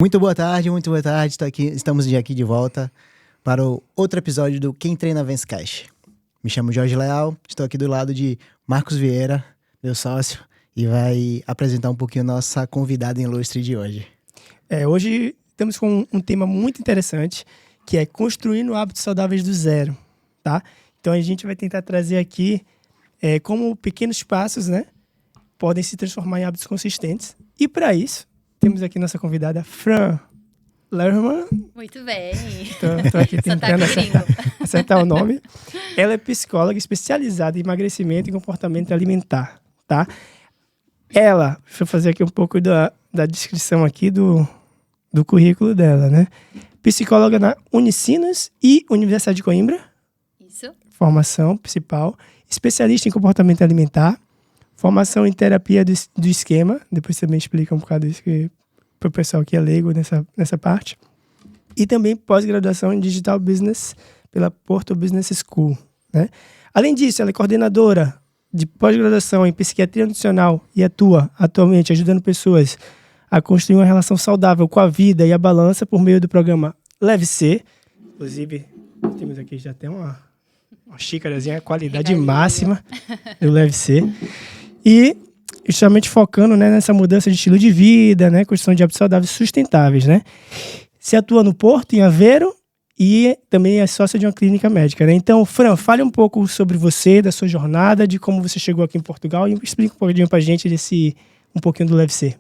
Muito boa tarde, muito boa tarde. Estamos aqui de volta para o outro episódio do Quem Treina Vence Cash. Me chamo Jorge Leal, estou aqui do lado de Marcos Vieira, meu sócio, e vai apresentar um pouquinho nossa convidada ilustre de hoje. Hoje estamos com um tema muito interessante, que é construindo hábitos saudáveis do zero, tá? Então a gente vai tentar trazer aqui como pequenos passos, né, podem se transformar em hábitos consistentes. E para isso, temos aqui nossa convidada, Fran Lerman. Muito bem. Estou aqui tentando acertar o nome. Ela é psicóloga especializada em emagrecimento e comportamento alimentar, tá? Ela, deixa eu fazer aqui um pouco da descrição aqui do currículo dela, né? Psicóloga na Unicinos e Universidade de Coimbra. Isso. Formação principal. Especialista em comportamento alimentar. Formação em terapia do esquema. Depois também explica um bocado isso para o pessoal que é leigo nessa parte. E também pós-graduação em Digital Business pela Porto Business School, né? Além disso, ela é coordenadora de pós-graduação em psiquiatria nutricional e atua atualmente ajudando pessoas a construir uma relação saudável com a vida e a balança por meio do programa Leve C. Inclusive, temos aqui já até uma xícarazinha, qualidade máxima do Leve C. E justamente focando, né, nessa mudança de estilo de vida, né, construção de hábitos saudáveis sustentáveis, né? Se atua no Porto, em Aveiro, e também é sócia de uma clínica médica, né? Então, Fran, fale um pouco sobre você, da sua jornada, de como você chegou aqui em Portugal e explica um pouquinho pra gente um pouquinho do Leve C.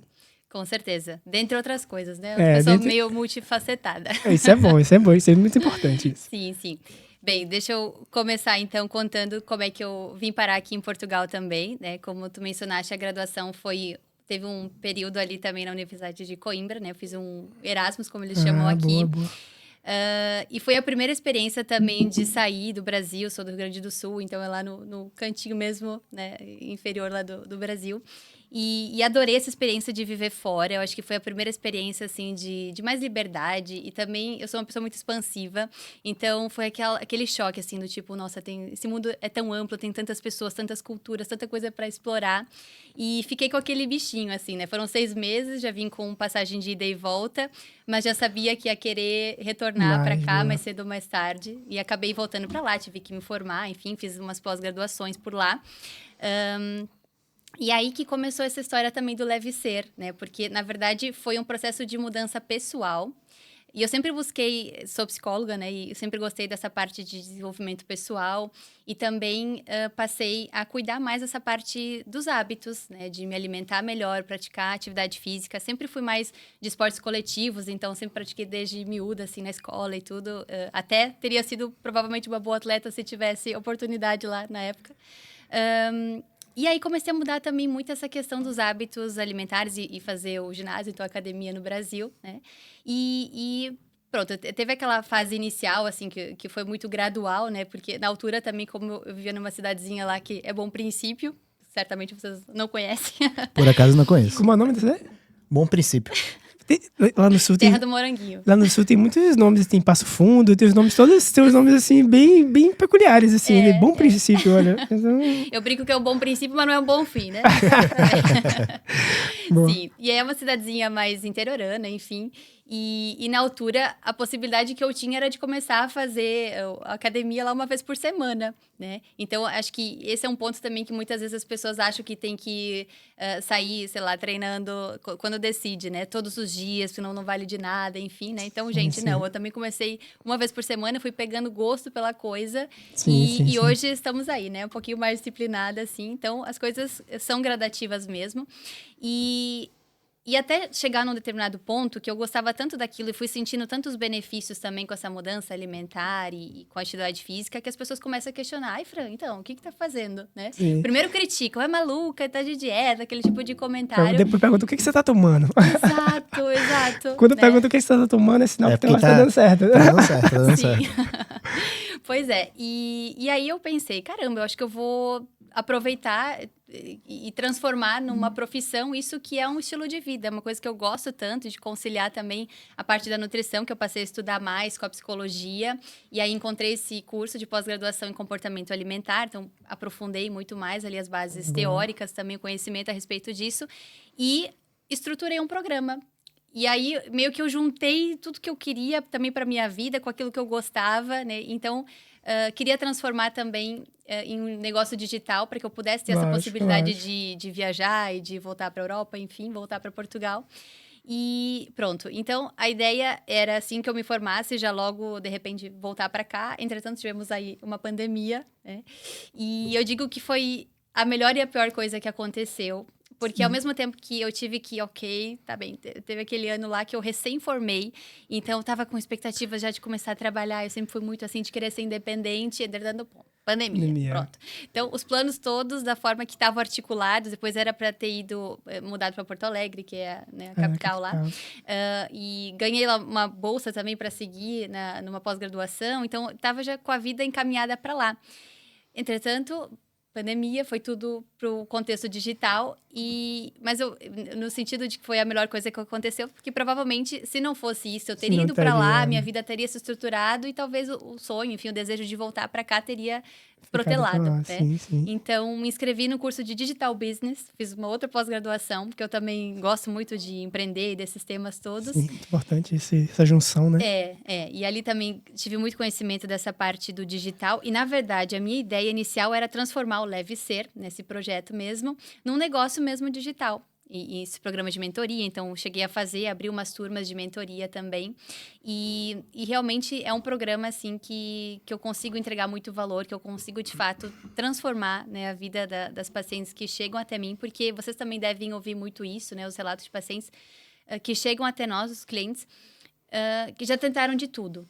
Com certeza. Dentre outras coisas, né? Eu sou meio multifacetada. Isso é bom, isso é muito importante. Isso. Sim, sim. Bem, deixa eu começar então contando como é que eu vim parar aqui em Portugal também, né? Como tu mencionaste, a graduação teve um período ali também na Universidade de Coimbra, né? Eu fiz um Erasmus, como eles chamam aqui. Boa. E foi a primeira experiência também de sair do Brasil, sou do Rio Grande do Sul, então é lá no cantinho mesmo, né, inferior lá do Brasil. E adorei essa experiência de viver fora, eu acho que foi a primeira experiência, assim, de mais liberdade, e também eu sou uma pessoa muito expansiva, então foi aquele choque, assim, do tipo, nossa, esse mundo é tão amplo, tem tantas pessoas, tantas culturas, tanta coisa para explorar, e fiquei com aquele bichinho, assim, né, foram 6 meses, já vim com passagem de ida e volta, mas já sabia que ia querer retornar para cá mais cedo ou mais tarde, e acabei voltando para lá, tive que me formar, enfim, fiz umas pós-graduações por lá. E aí que começou essa história também do Leve Ser, né? Porque, na verdade, foi um processo de mudança pessoal. E eu sempre sou psicóloga, né? E eu sempre gostei dessa parte de desenvolvimento pessoal. E também passei a cuidar mais dessa parte dos hábitos, né? De me alimentar melhor, praticar atividade física. Sempre fui mais de esportes coletivos, então sempre pratiquei desde miúda, assim, na escola e tudo. Até teria sido, provavelmente, uma boa atleta se tivesse oportunidade lá na época. E aí comecei a mudar também muito essa questão dos hábitos alimentares e fazer o ginásio, então a academia no Brasil, né? E pronto, teve aquela fase inicial, assim, que foi muito gradual, né? Porque na altura também, como eu vivia numa cidadezinha lá que é Bom Princípio, certamente vocês não conhecem. Por acaso não conheço. Como é o nome desse? Bom Princípio. Lá no sul Terra do Moranguinho. Lá no sul tem muitos nomes, tem Passo Fundo, tem os nomes todos, tem os nomes assim bem peculiares, assim, Bom Princípio, olha. Então... Eu brinco que é um bom princípio, mas não é um bom fim, né? Sim, e é uma cidadezinha mais interiorana, enfim. E na altura, a possibilidade que eu tinha era de começar a fazer a academia lá uma vez por semana, né? Então, acho que esse é um ponto também que muitas vezes as pessoas acham que tem que sair, sei lá, treinando quando decide, né? Todos os dias, senão não vale de nada, enfim, né? Então, gente, não. Eu também comecei uma vez por semana, fui pegando gosto pela coisa. E hoje estamos aí, né? Um pouquinho mais disciplinada, assim. Então, as coisas são gradativas mesmo. E até chegar num determinado ponto que eu gostava tanto daquilo e fui sentindo tantos benefícios também com essa mudança alimentar e com a atividade física, que as pessoas começam a questionar. Ai, Fran, então, o que tá fazendo, né? Primeiro criticam, é maluca, tá de dieta, aquele tipo de comentário. Depois pergunta, o que você tá tomando? Exato. Quando pergunta o que você tá tomando, é sinal que tá dando certo. Tá dando certo. Pois é. E aí eu pensei, caramba, eu acho que eu vou aproveitar e transformar numa profissão isso que é um estilo de vida. É uma coisa que eu gosto tanto de conciliar também a parte da nutrição, que eu passei a estudar mais com a psicologia. E aí encontrei esse curso de pós-graduação em comportamento alimentar. Então, aprofundei muito mais ali as bases teóricas, também o conhecimento a respeito disso. E estruturei um programa. E aí, meio que eu juntei tudo que eu queria também para minha vida, com aquilo que eu gostava, né? Então, queria transformar também em um negócio digital para que eu pudesse ter essa possibilidade de viajar e de voltar para a Europa, enfim, voltar para Portugal. E pronto. Então, a ideia era assim que eu me formasse, já logo, de repente, voltar para cá. Entretanto, tivemos aí uma pandemia, né? E eu digo que foi a melhor e a pior coisa que aconteceu. Porque ao mesmo tempo que eu tive que, tá bem, teve aquele ano lá que eu recém-formei, então eu tava com expectativas já de começar a trabalhar, eu sempre fui muito assim, de querer ser independente, dando pandemia, pronto. Então, os planos todos, da forma que estavam articulados, depois era para ter mudado para Porto Alegre, que é, né, a capital lá, e ganhei lá uma bolsa também para seguir numa pós-graduação, então tava já com a vida encaminhada para lá. Entretanto, pandemia, foi tudo pro contexto digital, mas no sentido de que foi a melhor coisa que aconteceu, porque provavelmente, se não fosse isso, eu teria ido para lá, minha vida teria se estruturado e talvez o sonho, enfim, o desejo de voltar para cá teria protelado, né? Sim. Então, me inscrevi no curso de Digital Business, fiz uma outra pós-graduação, porque eu também gosto muito de empreender e desses temas todos. Sim, muito importante essa junção, né? E ali também tive muito conhecimento dessa parte do digital e, na verdade, a minha ideia inicial era transformar o Leve Ser, nesse projeto mesmo, num negócio mesmo digital. E esse programa de mentoria, então cheguei a abrir umas turmas de mentoria também. E realmente é um programa, assim, que eu consigo entregar muito valor, que eu consigo, de fato, transformar, né, a vida das pacientes que chegam até mim, porque vocês também devem ouvir muito isso, né, os relatos de pacientes que chegam até nós, os clientes, que já tentaram de tudo.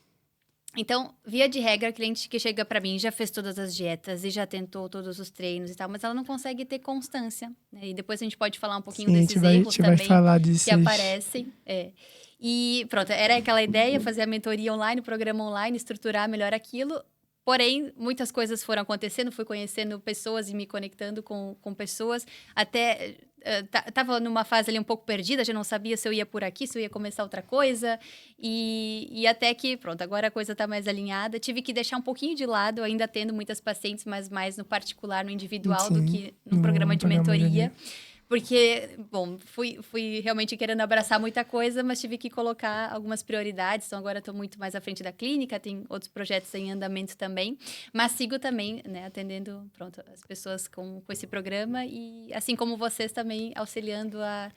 Então, via de regra, a cliente que chega para mim já fez todas as dietas e já tentou todos os treinos e tal, mas ela não consegue ter constância, né? E depois a gente pode falar um pouquinho desses erros também que aparecem. E pronto, era aquela ideia, fazer a mentoria online, o programa online, estruturar melhor aquilo. Porém, muitas coisas foram acontecendo, fui conhecendo pessoas e me conectando com pessoas. Até estava numa fase ali um pouco perdida, já não sabia se eu ia por aqui, se eu ia começar outra coisa. E até que, pronto, agora a coisa está mais alinhada. Tive que deixar um pouquinho de lado, ainda tendo muitas pacientes, mas mais no particular, no individual, do que no programa de mentoria. Porque, bom, fui realmente querendo abraçar muita coisa, mas tive que colocar algumas prioridades. Então, agora estou muito mais à frente da clínica, tem outros projetos em andamento também. Mas sigo também, né, atendendo, pronto, as pessoas com esse programa. E, assim como vocês, também auxiliando a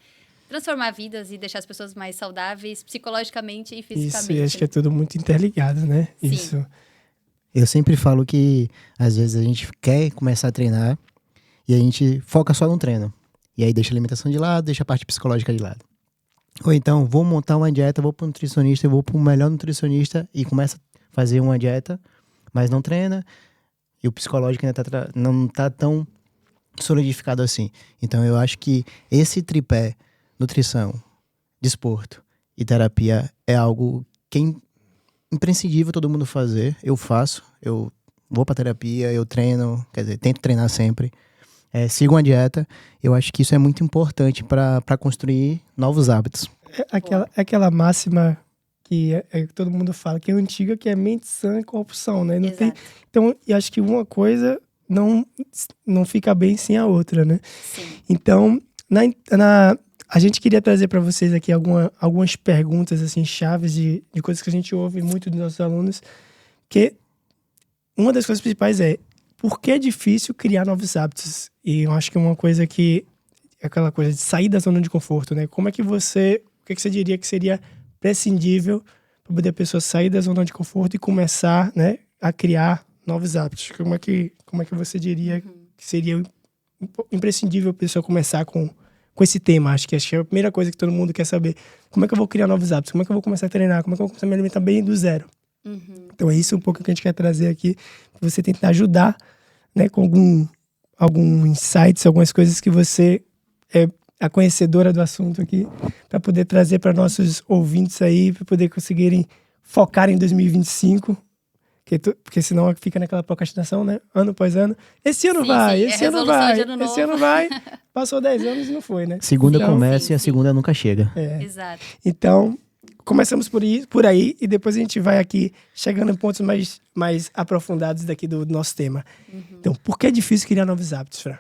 transformar vidas e deixar as pessoas mais saudáveis, psicologicamente e fisicamente. Isso, e acho que é tudo muito interligado, né? Sim. Isso. Eu sempre falo que, às vezes, a gente quer começar a treinar e a gente foca só no treino. E aí deixa a alimentação de lado, deixa a parte psicológica de lado. Ou então, vou montar uma dieta, vou para um nutricionista, vou para o melhor nutricionista e começa a fazer uma dieta, mas não treina. E o psicológico ainda não está tão solidificado assim. Então, eu acho que esse tripé, nutrição, desporto e terapia, é algo que é imprescindível todo mundo fazer. Eu faço, eu vou para terapia, eu treino, quer dizer, tento treinar sempre. Sigo uma dieta, eu acho que isso é muito importante para construir novos hábitos. Aquela máxima que todo mundo fala, que é antiga, que é mente sã e corpo são, né? Então, eu acho que uma coisa não fica bem sem a outra, né? Sim. Então, a gente queria trazer para vocês aqui algumas perguntas, assim, chaves de coisas que a gente ouve muito dos nossos alunos, que uma das coisas principais é: por que é difícil criar novos hábitos? E eu acho que uma coisa que é aquela coisa de sair da zona de conforto, né? O que você diria que seria prescindível para poder a pessoa sair da zona de conforto e começar, né, a criar novos hábitos? Como é que você diria que seria imprescindível a pessoa começar com esse tema? Acho que é a primeira coisa que todo mundo quer saber. Como é que eu vou criar novos hábitos? Como é que eu vou começar a treinar? Como é que eu vou começar a me alimentar bem do zero? Então é isso um pouco que a gente quer trazer aqui, para você tentar ajudar, né, com algum insights, algumas coisas que você é a conhecedora do assunto aqui, para poder trazer para nossos ouvintes aí, para poder conseguirem focar em 2025, Porque senão fica naquela procrastinação, né? Ano após ano. Esse ano vai, esse ano vai, esse ano vai. Passou 10 anos e não foi, né? Segunda Então, começa e a segunda nunca chega. Exato. Então, começamos por aí e depois a gente vai aqui chegando em pontos mais aprofundados daqui do nosso tema. Então, por que é difícil criar novos hábitos, Fran?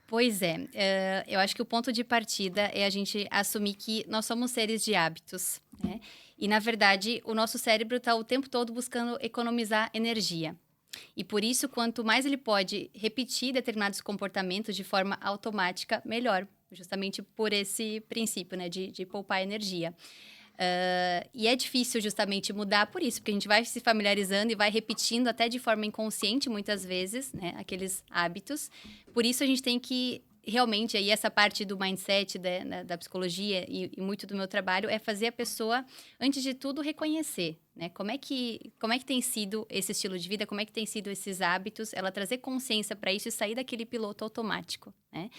Pois é, eu acho que o ponto de partida é a gente assumir que nós somos seres de hábitos, né? E, na verdade, o nosso cérebro está o tempo todo buscando economizar energia. E, por isso, quanto mais ele pode repetir determinados comportamentos de forma automática, melhor. Justamente por esse princípio, né, de poupar energia. E é difícil justamente mudar por isso, porque a gente vai se familiarizando e vai repetindo até de forma inconsciente, muitas vezes, né, aqueles hábitos. Por isso, a gente tem que realmente, aí essa parte do mindset, da psicologia e muito do meu trabalho é fazer a pessoa, antes de tudo, reconhecer, né? Como é que tem sido esse estilo de vida, como é que tem sido esses hábitos, ela trazer consciência para isso e sair daquele piloto automático, né?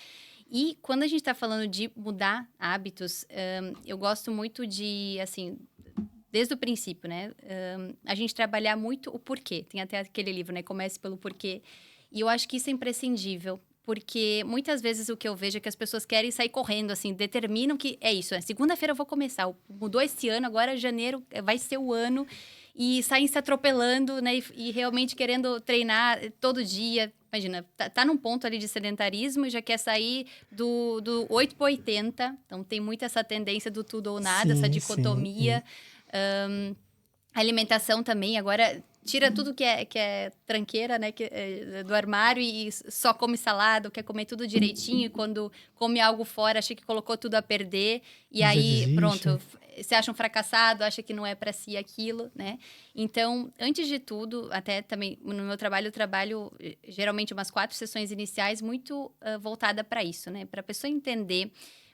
E quando a gente está falando de mudar hábitos, eu gosto muito de, assim, desde o princípio, né? A gente trabalhar muito o porquê. Tem até aquele livro, né? Comece pelo porquê. E eu acho que isso é imprescindível. Porque muitas vezes o que eu vejo é que as pessoas querem sair correndo, assim, determinam que é isso, segunda-feira eu vou começar, mudou esse ano, agora janeiro vai ser o ano, e saem se atropelando, né, e realmente querendo treinar todo dia. Imagina, tá num ponto ali de sedentarismo, já quer sair do 8 para 80, então tem muito essa tendência do tudo ou nada, essa dicotomia. A alimentação também, agora tira tudo que é tranqueira, né, do armário e só come salada, quer comer tudo direitinho, e quando come algo fora, acha que colocou tudo a perder, e Já aí, desiste. pronto, se acha um fracassado, acha que não é para si aquilo, né? Então, antes de tudo, até também no meu trabalho, eu trabalho geralmente umas 4 sessões iniciais muito voltada para isso, né? Para a pessoa entender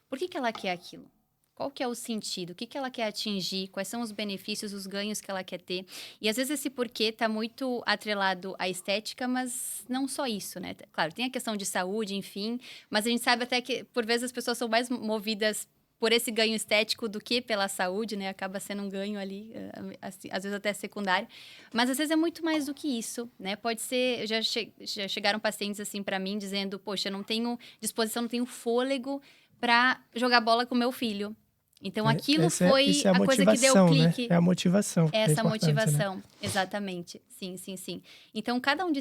por que ela quer aquilo. Qual que é o sentido? O que ela quer atingir? Quais são os benefícios, os ganhos que ela quer ter? E, às vezes, esse porquê está muito atrelado à estética, mas não só isso, né? Claro, tem a questão de saúde, enfim, mas a gente sabe até que, por vezes, as pessoas são mais movidas por esse ganho estético do que pela saúde, né? Acaba sendo um ganho ali, assim, às vezes até secundário. Mas, às vezes, é muito mais do que isso, né? Pode ser... Já chegaram pacientes, assim, para mim, dizendo, poxa, eu não tenho disposição, não tenho fôlego para jogar bola com meu filho. Então, aquilo foi isso é a coisa que deu o clique. Né? É a motivação. Essa motivação, né? Exatamente. Sim. Então, cada um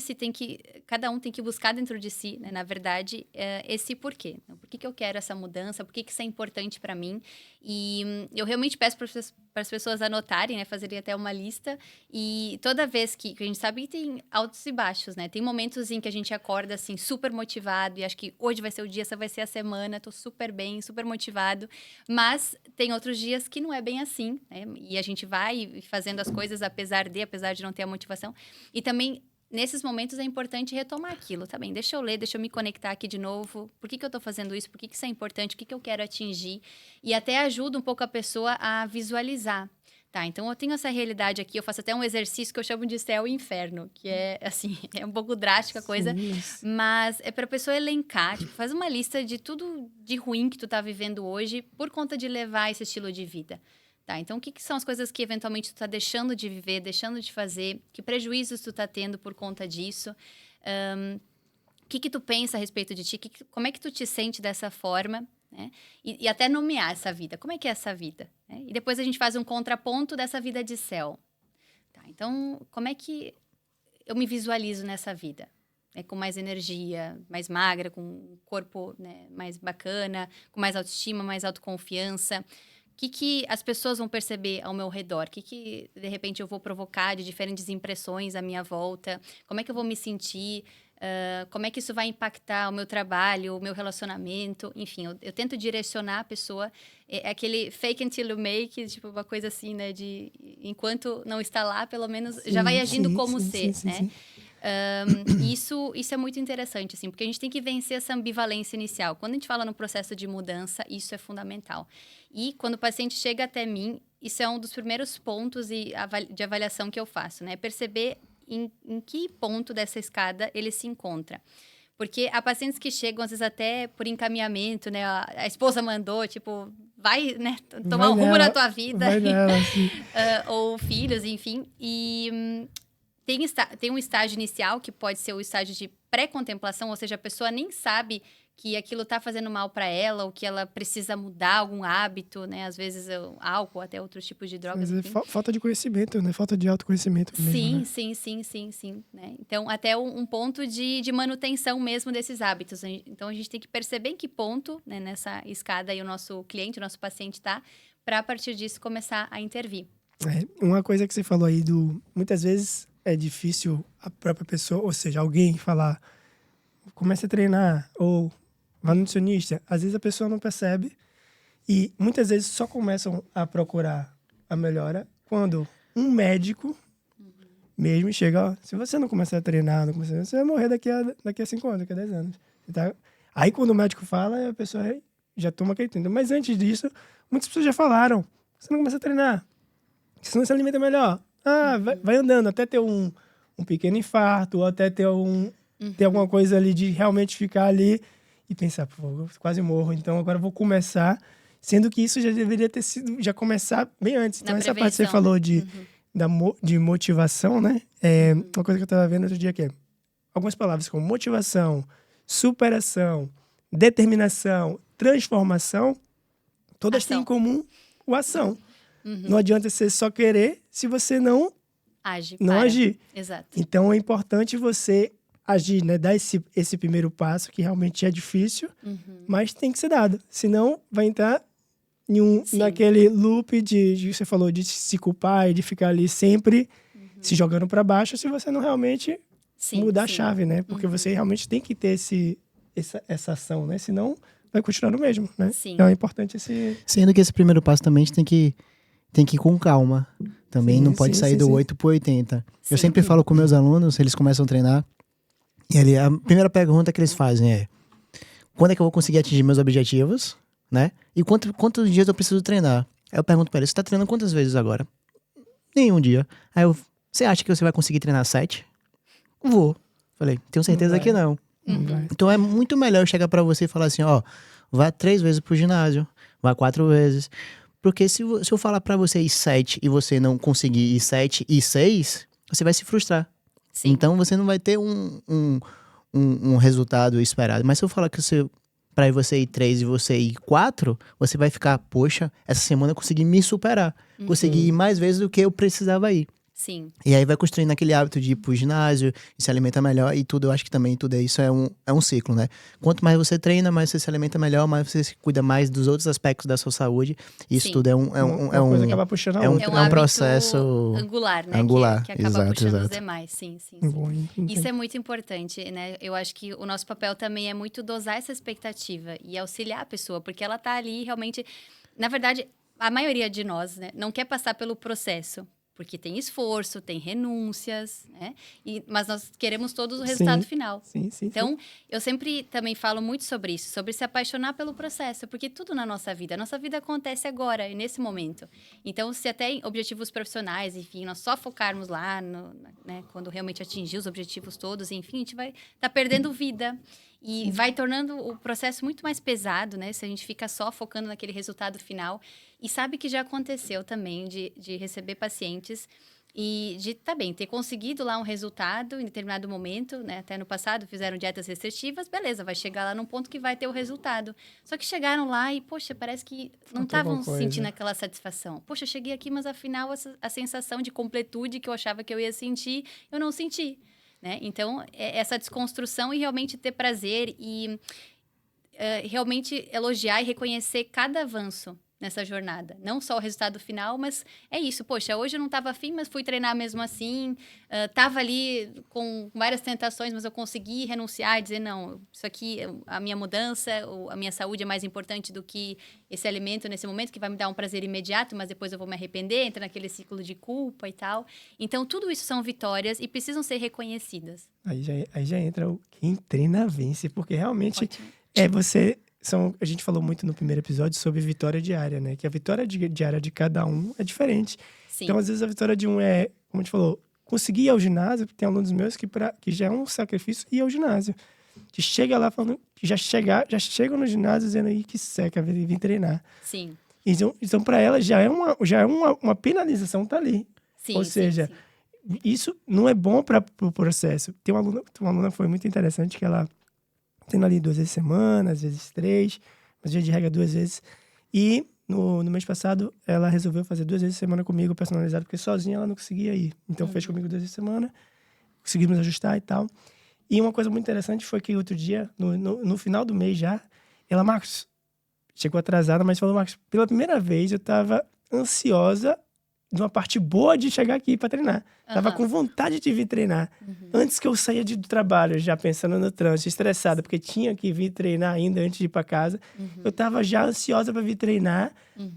tem que buscar dentro de si, né, na verdade, esse porquê. Por que eu quero essa mudança? Por que isso é importante para mim? E eu realmente peço para as pessoas anotarem, né, fazerem até uma lista. E toda vez que a gente sabe que tem altos e baixos, né? Tem momentos em que a gente acorda, assim, super motivado e acho que hoje vai ser o dia, essa vai ser a semana, tô super bem, super motivado. Mas tem outros dias que não é bem assim, né? E a gente vai fazendo as coisas apesar de não ter a motivação. E também, nesses momentos, é importante retomar aquilo, tá bem? Deixa eu ler, deixa eu me conectar aqui de novo. Por que eu tô fazendo isso? Por que isso é importante? O que eu quero atingir? E até ajuda um pouco a pessoa a visualizar. Tá, então eu tenho essa realidade aqui, eu faço até um exercício que eu chamo de céu e inferno, que é, assim, é um pouco drástica a coisa, mas é pra pessoa elencar, tipo, faz uma lista de tudo de ruim que tu tá vivendo hoje por conta de levar esse estilo de vida. Tá, então o que são as coisas que eventualmente tu tá deixando de viver, deixando de fazer, que prejuízos tu tá tendo por conta disso, o que tu pensa a respeito de ti, como é que tu te sente dessa forma, né? E até nomear essa vida. Como é que é essa vida? Né? E depois a gente faz um contraponto dessa vida de céu. Tá, então, como é que eu me visualizo nessa vida? Com mais energia, mais magra, com um corpo, né, mais bacana, com mais autoestima, mais autoconfiança. O que as pessoas vão perceber ao meu redor? O que, de repente, eu vou provocar de diferentes impressões à minha volta? Como é que eu vou me sentir? Como é que isso vai impactar o meu trabalho, o meu relacionamento? Enfim, eu tento direcionar a pessoa. É aquele fake until you make, tipo uma coisa assim, né? De enquanto não está lá, pelo menos já vai agindo como ser, né? Isso é muito interessante, assim, porque a gente tem que vencer essa ambivalência inicial. Quando a gente fala no processo de mudança, isso é fundamental. E quando o paciente chega até mim, isso é um dos primeiros pontos de avaliação que eu faço, né? Perceber em que ponto dessa escada ele se encontra. Porque há pacientes que chegam, às vezes, até por encaminhamento, né? A esposa mandou, tipo, vai, né, tomar um rumo na tua vida. Vai nela, assim. Ou filhos, enfim. E tem um estágio inicial, que pode ser o estágio de pré-contemplação, ou seja, a pessoa nem sabe que aquilo está fazendo mal para ela, ou que ela precisa mudar algum hábito, né? Às vezes álcool, até outros tipos de drogas. Mas falta de conhecimento, né? Falta de autoconhecimento mesmo, Sim. Né? Então, até um ponto de manutenção mesmo desses hábitos. Então, a gente tem que perceber em que ponto, né, nessa escada aí o nosso cliente, o nosso paciente está, para a partir disso começar a intervir. Uma coisa que você falou aí muitas vezes é difícil a própria pessoa, ou seja, alguém falar, comece a treinar, ou vá no nutricionista. Às vezes a pessoa não percebe e muitas vezes só começam a procurar a melhora quando um médico mesmo chega, ó, se você não começar a treinar, você vai morrer daqui a 5 anos, daqui a 10 anos. Tá? Aí quando o médico fala, a pessoa já toma aquele tempo. Mas antes disso, muitas pessoas já falaram, você não começa a treinar, se não se alimenta melhor. Vai andando até ter um pequeno infarto, ou até ter alguma coisa ali de realmente ficar ali e pensar, pô, eu quase morro, então agora eu vou começar, sendo que isso já deveria ter sido, já começar bem antes. Então essa parte que você falou de motivação, né? Uma coisa que eu estava vendo outro dia aqui, algumas palavras como motivação, superação, determinação, transformação, todas têm em comum o ação. Não adianta você só querer se você não agir. Exato. Então é importante você agir, né? Dar esse primeiro passo, que realmente é difícil, mas tem que ser dado. Senão vai entrar naquele loop de você falou, de se culpar e de ficar ali sempre se jogando para baixo, se você não realmente mudar a chave, né? Porque você realmente tem que ter essa ação, né? Senão vai continuar no mesmo, né? Então é importante Sendo que esse primeiro passo também a gente tem que ir com calma. Também não pode sair do 8 pro 80. Eu sempre falo com meus alunos, eles começam a treinar, e ali a primeira pergunta que eles fazem é: quando é que eu vou conseguir atingir meus objetivos, né? E quantos dias eu preciso treinar? Aí eu pergunto pra eles: você tá treinando quantas vezes agora? Nenhum dia. Aí você acha que você vai conseguir treinar 7? Vou. Falei, tenho certeza que não. Então é muito melhor eu chegar pra você e falar assim, ó, vá 3 vezes pro ginásio, vá 4 vezes. Porque se eu falar pra você ir 7 e você não conseguir ir 7 e 6, você vai se frustrar. Então você não vai ter um resultado esperado. Mas se eu falar que pra você ir 3 e você ir 4, você vai ficar, poxa, essa semana eu consegui me superar. Consegui ir mais vezes do que eu precisava ir. Sim. E aí vai construindo aquele hábito de ir pro ginásio, e se alimenta melhor, e tudo, eu acho que também tudo isso é um ciclo, né? Quanto mais você treina, mais você se alimenta melhor, mais você se cuida mais dos outros aspectos da sua saúde. Isso tudo é um coisa acaba puxando a outra. É um processo angular, né? Que acaba puxando os demais. Sim. Isso é muito importante, né? Eu acho que o nosso papel também é muito dosar essa expectativa e auxiliar a pessoa, porque ela tá ali realmente... Na verdade, a maioria de nós, né, não quer passar pelo processo, porque tem esforço, tem renúncias, né? Mas nós queremos todos o resultado final. Sim. Então, eu sempre também falo muito sobre isso, sobre se apaixonar pelo processo, porque tudo na nossa vida acontece agora, nesse momento. Então, se até em objetivos profissionais, enfim, nós só focarmos lá, né, quando realmente atingir os objetivos todos, enfim, a gente vai estar perdendo vida. E vai tornando o processo muito mais pesado, né? Se a gente fica só focando naquele resultado final. E sabe que já aconteceu também de receber pacientes e de, ter conseguido lá um resultado em determinado momento, né? Até no passado fizeram dietas restritivas, beleza, vai chegar lá num ponto que vai ter o resultado. Só que chegaram lá e, poxa, parece que não estavam sentindo aquela satisfação. Poxa, eu cheguei aqui, mas afinal a sensação de completude que eu achava que eu ia sentir, eu não senti. Né? Então, essa desconstrução e realmente ter prazer e realmente elogiar e reconhecer cada avanço nessa jornada. Não só o resultado final, mas é isso. Poxa, hoje eu não estava afim, mas fui treinar mesmo assim. Estava ali com várias tentações, mas eu consegui renunciar e dizer, não, isso aqui, a minha mudança, a minha saúde é mais importante do que esse alimento nesse momento, que vai me dar um prazer imediato, mas depois eu vou me arrepender, entra naquele ciclo de culpa e tal. Então, tudo isso são vitórias e precisam ser reconhecidas. Aí já entra o quem treina vence, porque realmente Ótimo. A gente falou muito no primeiro episódio sobre vitória diária, né? Que a vitória diária de cada um é diferente. Sim. Então, às vezes, a vitória de um é, como a gente falou, conseguir ir ao ginásio. Tem alunos meus que já é um sacrifício ir ao ginásio. Que chega lá falando, que já chegam no ginásio dizendo aí que seca, vim treinar. Sim. Então para ela já é uma penalização tá ali. Sim, Ou seja, sim. isso não é bom para o processo. Tem uma aluna que foi muito interessante, que ela tendo ali 2 vezes por semana, às vezes 3, mas dia de regra 2 vezes. E no mês passado, ela resolveu fazer 2 vezes por semana comigo, personalizado, porque sozinha ela não conseguia ir. Então fez comigo 2 vezes por semana, conseguimos ajustar e tal. E uma coisa muito interessante foi que outro dia, no final do mês já, ela, Marcos, chegou atrasada, mas falou, Marcos, pela primeira vez eu tava ansiosa de uma parte boa de chegar aqui para treinar. Tava com vontade de vir treinar. Antes que eu saía do trabalho, já pensando no trânsito, estressada, porque tinha que vir treinar ainda antes de ir para casa. Eu tava já ansiosa para vir treinar,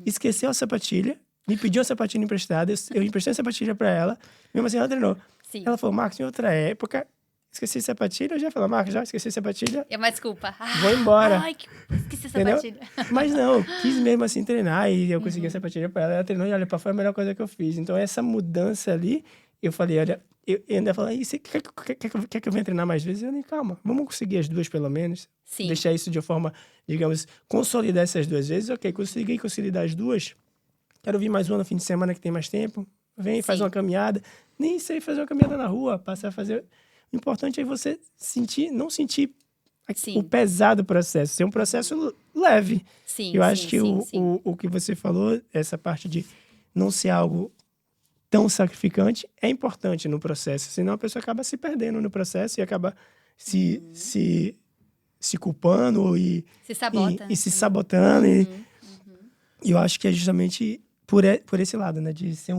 esqueceu a sapatilha, me pediu a sapatilha emprestada, eu emprestei a sapatilha para ela, mesmo assim ela treinou. Sim. Ela falou, Marcos, em outra época, esqueci a sapatilha, eu já falei, Marcos, já esqueci a sapatilha. É uma desculpa. Vou embora. Ai, esqueci a Entendeu? sapatilha. Mas não, quis mesmo assim treinar e eu consegui a sapatilha pra ela. Ela treinou e olha, pá, foi a melhor coisa que eu fiz. Então essa mudança ali, eu falei, olha, eu ainda falei, você quer que eu venha treinar mais vezes? Eu nem, calma, vamos conseguir as 2 pelo menos. Sim. Deixar isso de forma, digamos, consolidar essas 2 vezes. Ok, consegui consolidar as 2. Quero vir mais uma no fim de semana que tem mais tempo. Vem, faz Sim. uma caminhada. Nem sei fazer uma caminhada na rua, passar a fazer... O importante é você não sentir Sim. o pesado processo, ser um processo leve. Sim, Eu acho sim, que sim. o que você falou, essa parte de não ser algo tão sacrificante, é importante no processo. Senão a pessoa acaba se perdendo no processo e acaba se culpando e Se sabota, né, se também. sabotando. E eu acho que é justamente por esse lado, né? De ser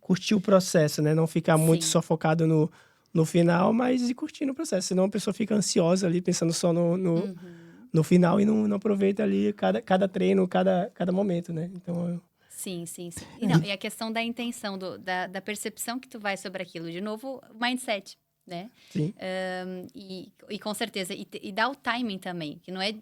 curtir o processo, né? Não ficar muito Sim. só focado no final, mas ir curtindo o processo. Senão a pessoa fica ansiosa ali, pensando só no final e não aproveita ali cada treino, cada momento, né? Então, Sim, sim, sim. E, não, e a questão da intenção, da percepção que tu vai sobre aquilo. De novo, mindset, né? sim. E com certeza. E dá o timing também, que não é...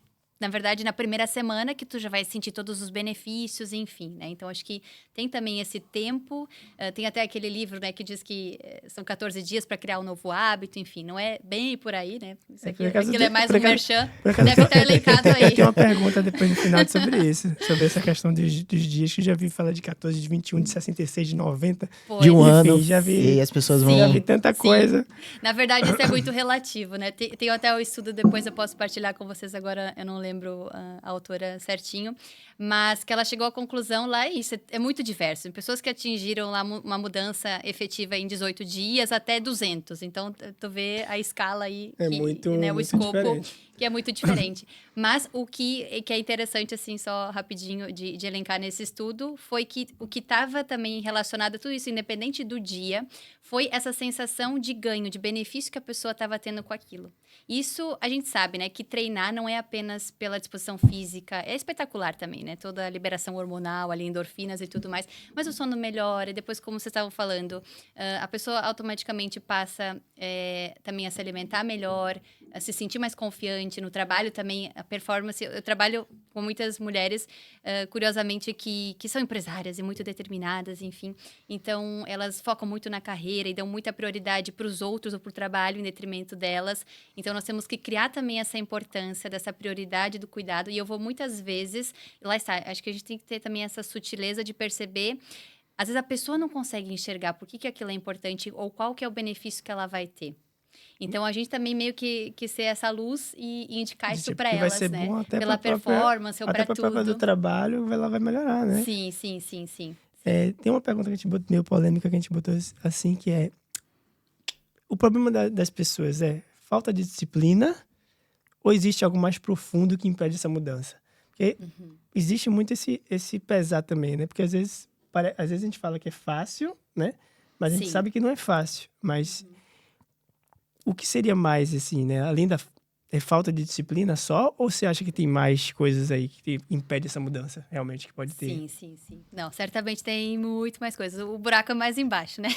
Na verdade, na primeira semana que tu já vai sentir todos os benefícios, enfim, né? Então, acho que tem também esse tempo. Tem até aquele livro, né, que diz que são 14 dias para criar um novo hábito, enfim. Não é bem por aí, né? Aquilo é mais um merchan. Deve estar elencado aí. Tem uma pergunta depois no final sobre isso. Sobre essa questão dos dias, que eu já vi falar de 14, de 21, de 66, de 90. Pois. De um Enfim, ano. já vi, E as pessoas Sim. já vão... vi tanta Sim. coisa. Na verdade, isso é muito relativo, né? Tem até o estudo, depois eu posso partilhar com vocês agora, eu não lembro a autora certinho, mas que ela chegou à conclusão lá, isso é muito diverso. Tem pessoas que atingiram lá uma mudança efetiva em 18 dias até 200. Então, tu vê a escala aí, É que, muito, né, o muito escopo, diferente. que é muito diferente. Mas o que é interessante, assim, só rapidinho de elencar nesse estudo, foi que o que estava também relacionado a tudo isso, independente do dia, foi essa sensação de ganho, de benefício que a pessoa estava tendo com aquilo. Isso, a gente sabe, né, que treinar não é apenas pela disposição física, é espetacular também, né, toda a liberação hormonal, ali, endorfinas e tudo mais, mas o sono melhora, e depois, como vocês estavam falando, a pessoa automaticamente passa também a se alimentar melhor, a se sentir mais confiante no trabalho também, a performance. Eu trabalho com muitas mulheres, curiosamente, que são empresárias e muito determinadas, enfim. Então, elas focam muito na carreira e dão muita prioridade para os outros ou para o trabalho em detrimento delas. Então, nós temos que criar também essa importância dessa prioridade do cuidado. E eu vou muitas vezes... Lá está, acho que a gente tem que ter também essa sutileza de perceber... Às vezes, a pessoa não consegue enxergar por que aquilo é importante ou qual que é o benefício que ela vai ter. Então, a gente também meio que ser essa luz e indicar isso para elas, vai ser né? bom até Pela performance ou para tudo. Até para do trabalho, ela vai melhorar, né? Sim, sim, sim, sim. Tem uma pergunta que a gente botou, meio polêmica, que a gente botou assim, que é... O problema das pessoas é falta de disciplina ou existe algo mais profundo que impede essa mudança? Porque existe muito esse pesar também, né? Porque às vezes a gente fala que é fácil, né? Mas a gente sabe que não é fácil. Mas o que seria mais, assim, né? Além da falta de disciplina só? Ou você acha que tem mais coisas aí que impede essa mudança, realmente, que pode ter? Sim, sim, sim. Não, certamente tem muito mais coisas. O buraco é mais embaixo, né?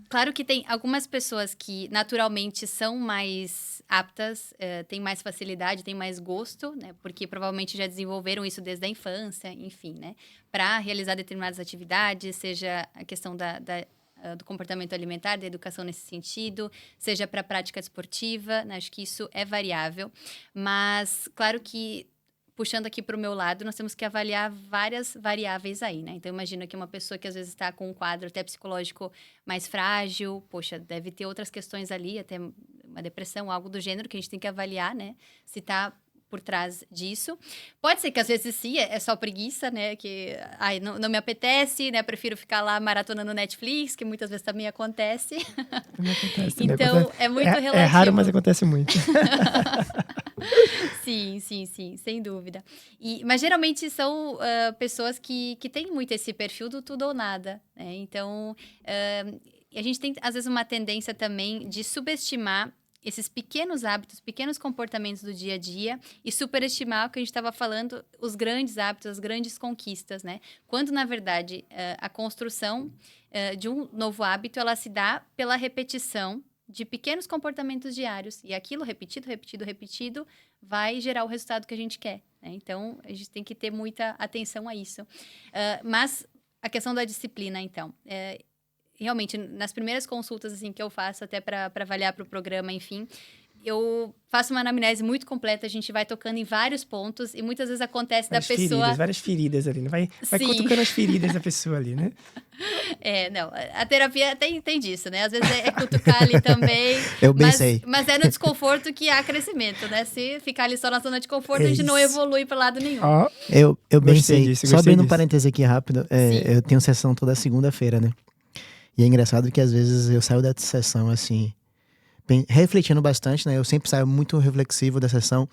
Claro que tem algumas pessoas que naturalmente são mais aptas, têm mais facilidade, têm mais gosto, né? Porque provavelmente já desenvolveram isso desde a infância, enfim, né? Para realizar determinadas atividades, seja a questão do comportamento alimentar, da educação nesse sentido, seja para a prática esportiva, né? Acho que isso é variável. Mas, claro que puxando aqui para o meu lado, nós temos que avaliar várias variáveis aí, né? Então, imagina que uma pessoa que às vezes está com um quadro até psicológico mais frágil, poxa, deve ter outras questões ali, até uma depressão, algo do gênero, que a gente tem que avaliar, né? Se está por trás disso. Pode ser que às vezes sim, é só preguiça, né? Que não me apetece, né? Prefiro ficar lá maratonando Netflix, que muitas vezes também acontece. Também acontece, também Então, acontece. é muito relativo. É raro, mas acontece muito. Sim, sem dúvida. Mas geralmente são pessoas que têm muito esse perfil do tudo ou nada, né? Então, a gente tem, às vezes, uma tendência também de subestimar esses pequenos hábitos, pequenos comportamentos do dia a dia e superestimar o que a gente estava falando, os grandes hábitos, as grandes conquistas, né? Quando, na verdade, a construção de um novo hábito, ela se dá pela repetição de pequenos comportamentos diários. E aquilo repetido, vai gerar o resultado que a gente quer, né? Então, a gente tem que ter muita atenção a isso. Mas a questão da disciplina, então... realmente, nas primeiras consultas assim, que eu faço, até para avaliar para o programa, enfim, eu faço uma anamnese muito completa, a gente vai tocando em vários pontos e muitas vezes acontece várias da pessoa... várias feridas ali, né? Vai cutucando as feridas da pessoa ali, né? Não, a terapia tem disso, né? Às vezes é cutucar ali também. Eu bem sei. Mas é no desconforto que há crescimento, né? Se ficar ali só na zona de conforto, a gente não evolui para lado nenhum. Eu bem Gostei sei. disso, Só gostei abrindo um disso. parêntese aqui rápido, eu tenho sessão toda segunda-feira, né? E é engraçado que às vezes eu saio da sessão assim, refletindo bastante, né? Eu sempre saio muito reflexivo da sessão,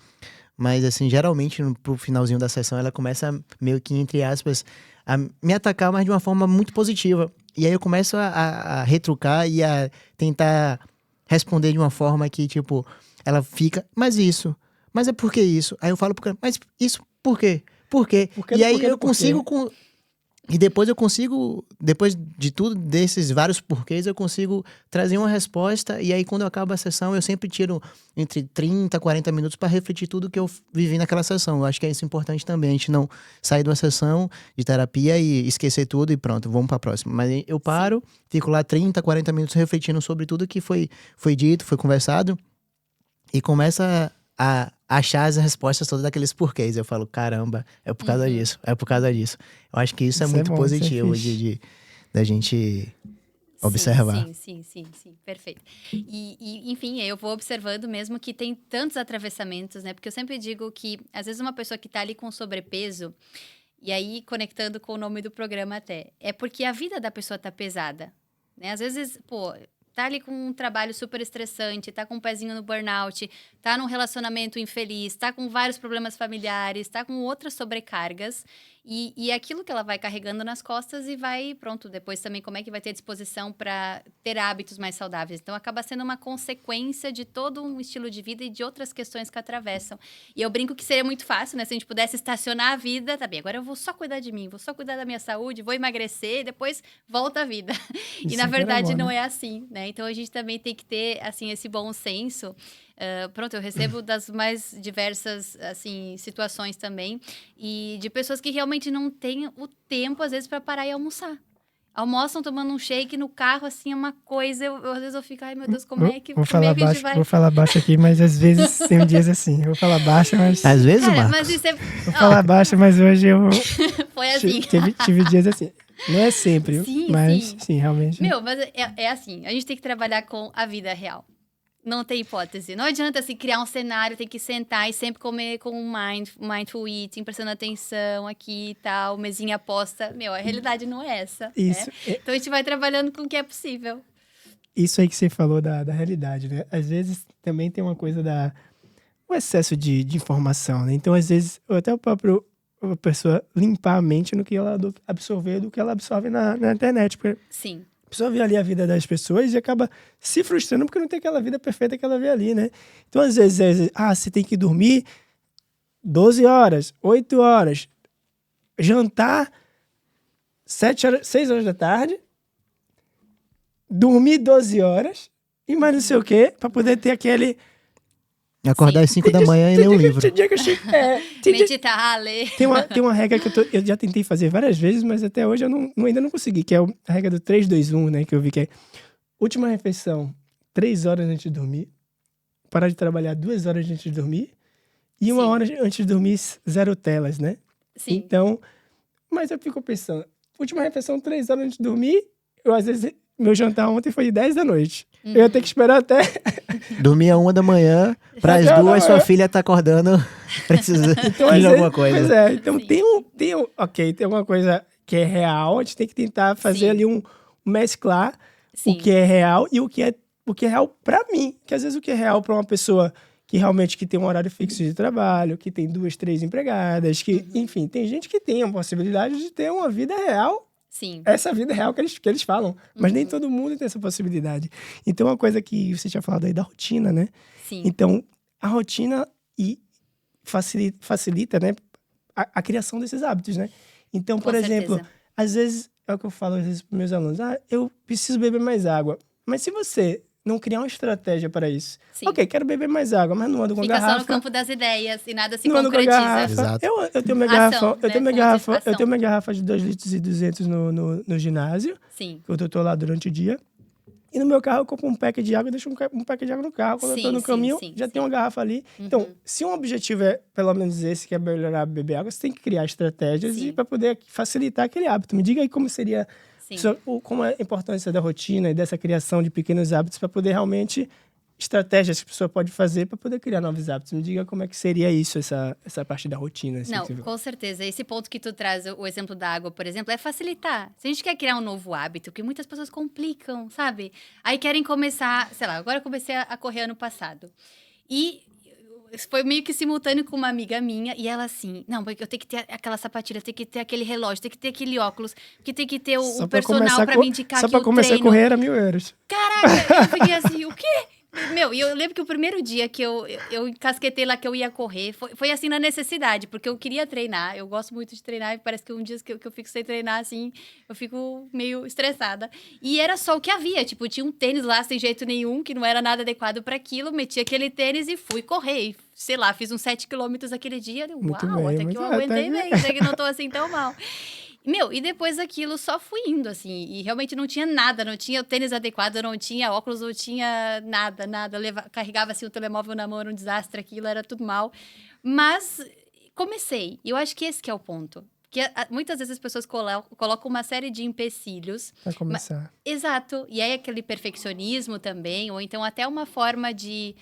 mas assim, geralmente pro finalzinho da sessão ela começa meio que, entre aspas, a me atacar, mas de uma forma muito positiva. E aí eu começo a retrucar e a tentar responder de uma forma que, tipo, ela fica, mas é por que isso? Aí eu falo, mas isso por quê? Por quê? E aí eu consigo... E depois depois de tudo, desses vários porquês, eu consigo trazer uma resposta. E aí, quando eu acabo a sessão, eu sempre tiro entre 30 a 40 minutos para refletir tudo que eu vivi naquela sessão. Eu acho que é isso importante também, a gente não sair de uma sessão de terapia e esquecer tudo e pronto, vamos para a próxima. Mas eu paro, fico lá 30, 40 minutos refletindo sobre tudo que foi dito, foi conversado e começa a achar as respostas todas daqueles porquês. Eu falo, caramba, é por causa disso, é por causa disso. Eu acho que isso é muito bom, positivo da gente observar. Sim, perfeito. E, enfim, eu vou observando mesmo que tem tantos atravessamentos, né? Porque eu sempre digo que, às vezes, uma pessoa que tá ali com sobrepeso, e aí, conectando com o nome do programa até, é porque a vida da pessoa tá pesada, né? Às vezes, tá ali com um trabalho super estressante, tá com um pezinho no burnout, tá num relacionamento infeliz, tá com vários problemas familiares, tá com outras sobrecargas. E aquilo que ela vai carregando nas costas e vai, pronto, depois também como é que vai ter disposição para ter hábitos mais saudáveis. Então, acaba sendo uma consequência de todo um estilo de vida e de outras questões que atravessam. E eu brinco que seria muito fácil, né? Se a gente pudesse estacionar a vida, tá bem, agora eu vou só cuidar de mim, vou só cuidar da minha saúde, vou emagrecer e depois volta a vida. E, na verdade, não é assim, né? Então, a gente também tem que ter, assim, esse bom senso. Pronto, eu recebo das mais diversas, assim, situações também. E de pessoas que realmente não têm o tempo, às vezes, para parar e almoçar. Almoçam tomando um shake no carro, assim, é uma coisa... Às vezes eu fico, ai, meu Deus, como é que a gente vai... Vou falar baixo aqui, mas às vezes tem dias assim. Eu vou falar baixo, mas... Às vezes, Cara, Marcos? mas isso é... Vou falar baixo, mas hoje eu... Foi assim. Tive dias assim. Não é sempre, mas sim, realmente. Meu, mas é assim, a gente tem que trabalhar com a vida real. Não tem hipótese. Não adianta, assim, criar um cenário, tem que sentar e sempre comer com um mindful eating, prestando atenção aqui e tal, mesinha aposta. Meu, a realidade não é essa. Isso. Né? Então, a gente vai trabalhando com o que é possível. Isso aí que você falou da realidade, né? Às vezes também tem uma coisa o excesso de informação, né? Então, às vezes, até a pessoa limpar a mente no que ela absorver do que ela absorve na internet. Porque Sim. a pessoa vê ali a vida das pessoas e acaba se frustrando porque não tem aquela vida perfeita que ela vê ali, né? Então, às vezes, você tem que dormir 12 horas, 8 horas, jantar 6 horas da tarde, dormir 12 horas e mais não sei o quê, pra poder ter aquele... Acordar às 5 da manhã e ler um livro. Meditar, ler. Tem uma regra que eu já tentei fazer várias vezes, mas até hoje eu ainda não consegui, que é a regra do 3-2-1, né? Que eu vi que é última refeição, 3 horas antes de dormir, parar de trabalhar 2 horas antes de dormir E 1 hora Sim. antes de dormir, 0 telas, né? Sim. Então, mas eu fico pensando, última refeição 3 horas antes de dormir, eu às vezes, meu jantar ontem foi de 10 da noite. Eu ia ter que esperar até... Dormir 1 da manhã, para as Até 1 da 2, sua manhã. filha tá acordando, precisa Então, de às alguma vezes, coisa. pois é, então Sim. tem alguma coisa que é real, a gente tem que tentar fazer Sim. ali mesclar o Sim. que é real e o que é real pra mim. Que às vezes o que é real pra uma pessoa que realmente que tem um horário fixo de trabalho, que tem 2, 3 empregadas, que, enfim, tem gente que tem a possibilidade de ter uma vida real, Sim. essa vida real que eles falam. Mas nem todo mundo tem essa possibilidade. Então, uma coisa que você tinha falado aí da rotina, né? Sim. Então, a rotina facilita, né, a criação desses hábitos, né? Então, por Com exemplo, certeza. às vezes, é o que eu falo às vezes para meus alunos, eu preciso beber mais água. Mas se você não criar uma estratégia para isso, Sim. ok, quero beber mais água, mas não ando com a Fica garrafa. só no campo das ideias e nada se Não ando com a concretiza. garrafa. Exato. Eu tenho minha Ação, garrafa, eu né? tenho minha Como diz, garrafa, eu ação. tenho minha garrafa de 2,2 litros no ginásio, Sim. que eu tô lá durante o dia. E no meu carro eu compro um pack de água e deixo um pack de água no carro. Quando eu tô Sim, no sim, caminho, sim, já sim. tem uma garrafa ali. Então, se um objetivo é pelo menos esse, que é melhorar beber água, você tem que criar estratégias Sim. para poder facilitar aquele hábito. Me diga aí como seria, Sim. como é a importância da rotina e dessa criação de pequenos hábitos para poder realmente estratégias que a pessoa pode fazer para poder criar novos hábitos. Me diga como é que seria isso, essa parte da rotina. Assim, Não, que você... com certeza. Esse ponto que tu traz, o exemplo da água, por exemplo, é facilitar. Se a gente quer criar um novo hábito, porque muitas pessoas complicam, sabe? Aí querem começar, sei lá, agora eu comecei a correr ano passado. E foi meio que simultâneo com uma amiga minha, e ela assim, não, porque eu tenho que ter aquela sapatilha, tenho que ter aquele relógio, tenho que ter aquele óculos, porque tem que ter o personal pra me indicar só que pra o começar treino... a correr era 1.000 euros. Caraca, eu fiquei assim, o quê? Meu, e eu lembro que o primeiro dia que eu encasquetei lá que eu ia correr, foi assim na necessidade, porque eu queria treinar, eu gosto muito de treinar, e parece que um dia que eu fico sem treinar, assim, eu fico meio estressada. E era só o que havia, tipo, tinha um tênis lá sem jeito nenhum, que não era nada adequado para aquilo, meti aquele tênis e fui correr. E, sei lá, fiz uns 7 quilômetros aquele dia, eu, Muito uau, bem, até que eu aguentei bem, até que não tô assim tão mal. Meu, e depois daquilo só fui indo, assim, e realmente não tinha nada, não tinha o tênis adequado, não tinha óculos, não tinha nada. Carregava, assim, o telemóvel na mão, era um desastre aquilo, era tudo mal. Mas comecei, e eu acho que esse que é o ponto. Porque muitas vezes as pessoas colocam uma série de empecilhos. Pra começar. Exato, e aí aquele perfeccionismo também, ou então até uma forma de...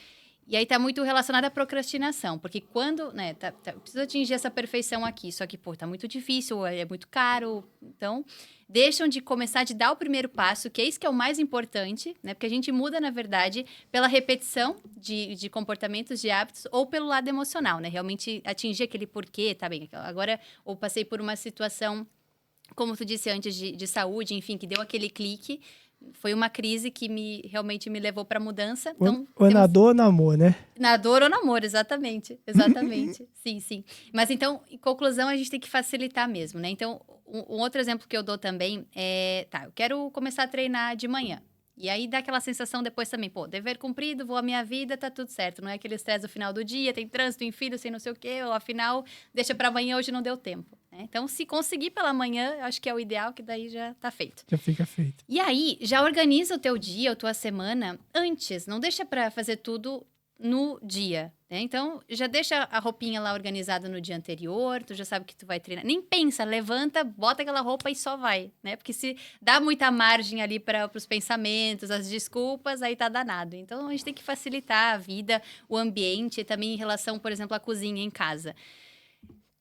E aí tá muito relacionado à procrastinação, porque quando, né, preciso atingir essa perfeição aqui, só que, pô, tá muito difícil, é muito caro, então deixam de começar, de dar o primeiro passo, que é isso que é o mais importante, né, porque a gente muda, na verdade, pela repetição de comportamentos, de hábitos, ou pelo lado emocional, né, realmente atingir aquele porquê, tá bem, agora eu passei por uma situação, como tu disse antes, de saúde, enfim, que deu aquele clique. Foi uma crise que realmente me levou para mudança. Então, Ou na dor ou no amor, né? Na dor ou no amor, exatamente. Exatamente. Sim, sim. Mas então, em conclusão, a gente tem que facilitar mesmo, né? Então, um outro exemplo que eu dou também é... Tá, eu quero começar a treinar de manhã. E aí dá aquela sensação depois também, pô, dever cumprido, vou à minha vida, tá tudo certo. Não é aquele estresse no final do dia, tem trânsito, tem filho, sem não sei o quê, ou afinal, deixa pra amanhã, hoje não deu tempo. Né? Então, se conseguir pela manhã, acho que é o ideal, que daí já tá feito. Já fica feito. E aí, já organiza o teu dia, a tua semana antes. Não deixa pra fazer tudo no dia, né? Então, já deixa a roupinha lá organizada no dia anterior, tu já sabe que tu vai treinar. Nem pensa, levanta, bota aquela roupa e só vai, né? Porque se dá muita margem ali para os pensamentos, as desculpas, aí tá danado. Então, a gente tem que facilitar a vida, o ambiente, também em relação, por exemplo, à cozinha em casa.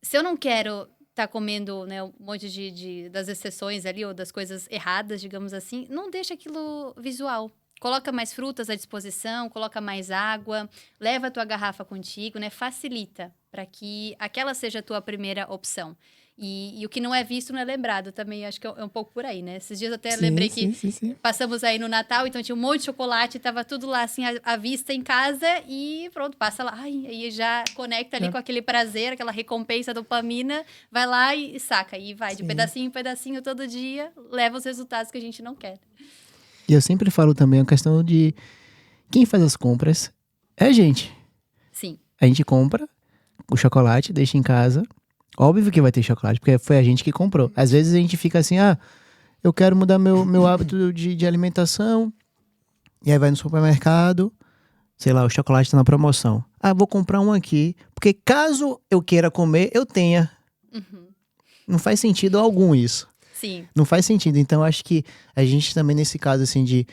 Se eu não quero tá comendo, né, um monte das exceções ali, ou das coisas erradas, digamos assim, não deixa aquilo visual. Coloca mais frutas à disposição, coloca mais água, leva a tua garrafa contigo, né? Facilita para que aquela seja a tua primeira opção. E o que não é visto não é lembrado também, acho que é um pouco por aí, né? Esses dias eu até lembrei que passamos aí no Natal, então tinha um monte de chocolate, tava tudo lá assim à vista em casa e pronto, passa lá. Ai, aí já conecta ali com aquele prazer, aquela recompensa dopamina, vai lá e saca, e vai de pedacinho em pedacinho todo dia, leva os resultados que a gente não quer. E eu sempre falo também a questão de quem faz as compras é a gente. Sim. A gente compra o chocolate, deixa em casa. Óbvio que vai ter chocolate, porque foi a gente que comprou. Às vezes a gente fica assim, eu quero mudar meu hábito de alimentação. E aí vai no supermercado, sei lá, o chocolate tá na promoção. Ah, vou comprar um aqui, porque caso eu queira comer, eu tenha. Não faz sentido algum isso. Sim. Não faz sentido. Então, acho que a gente também, nesse caso, assim, de...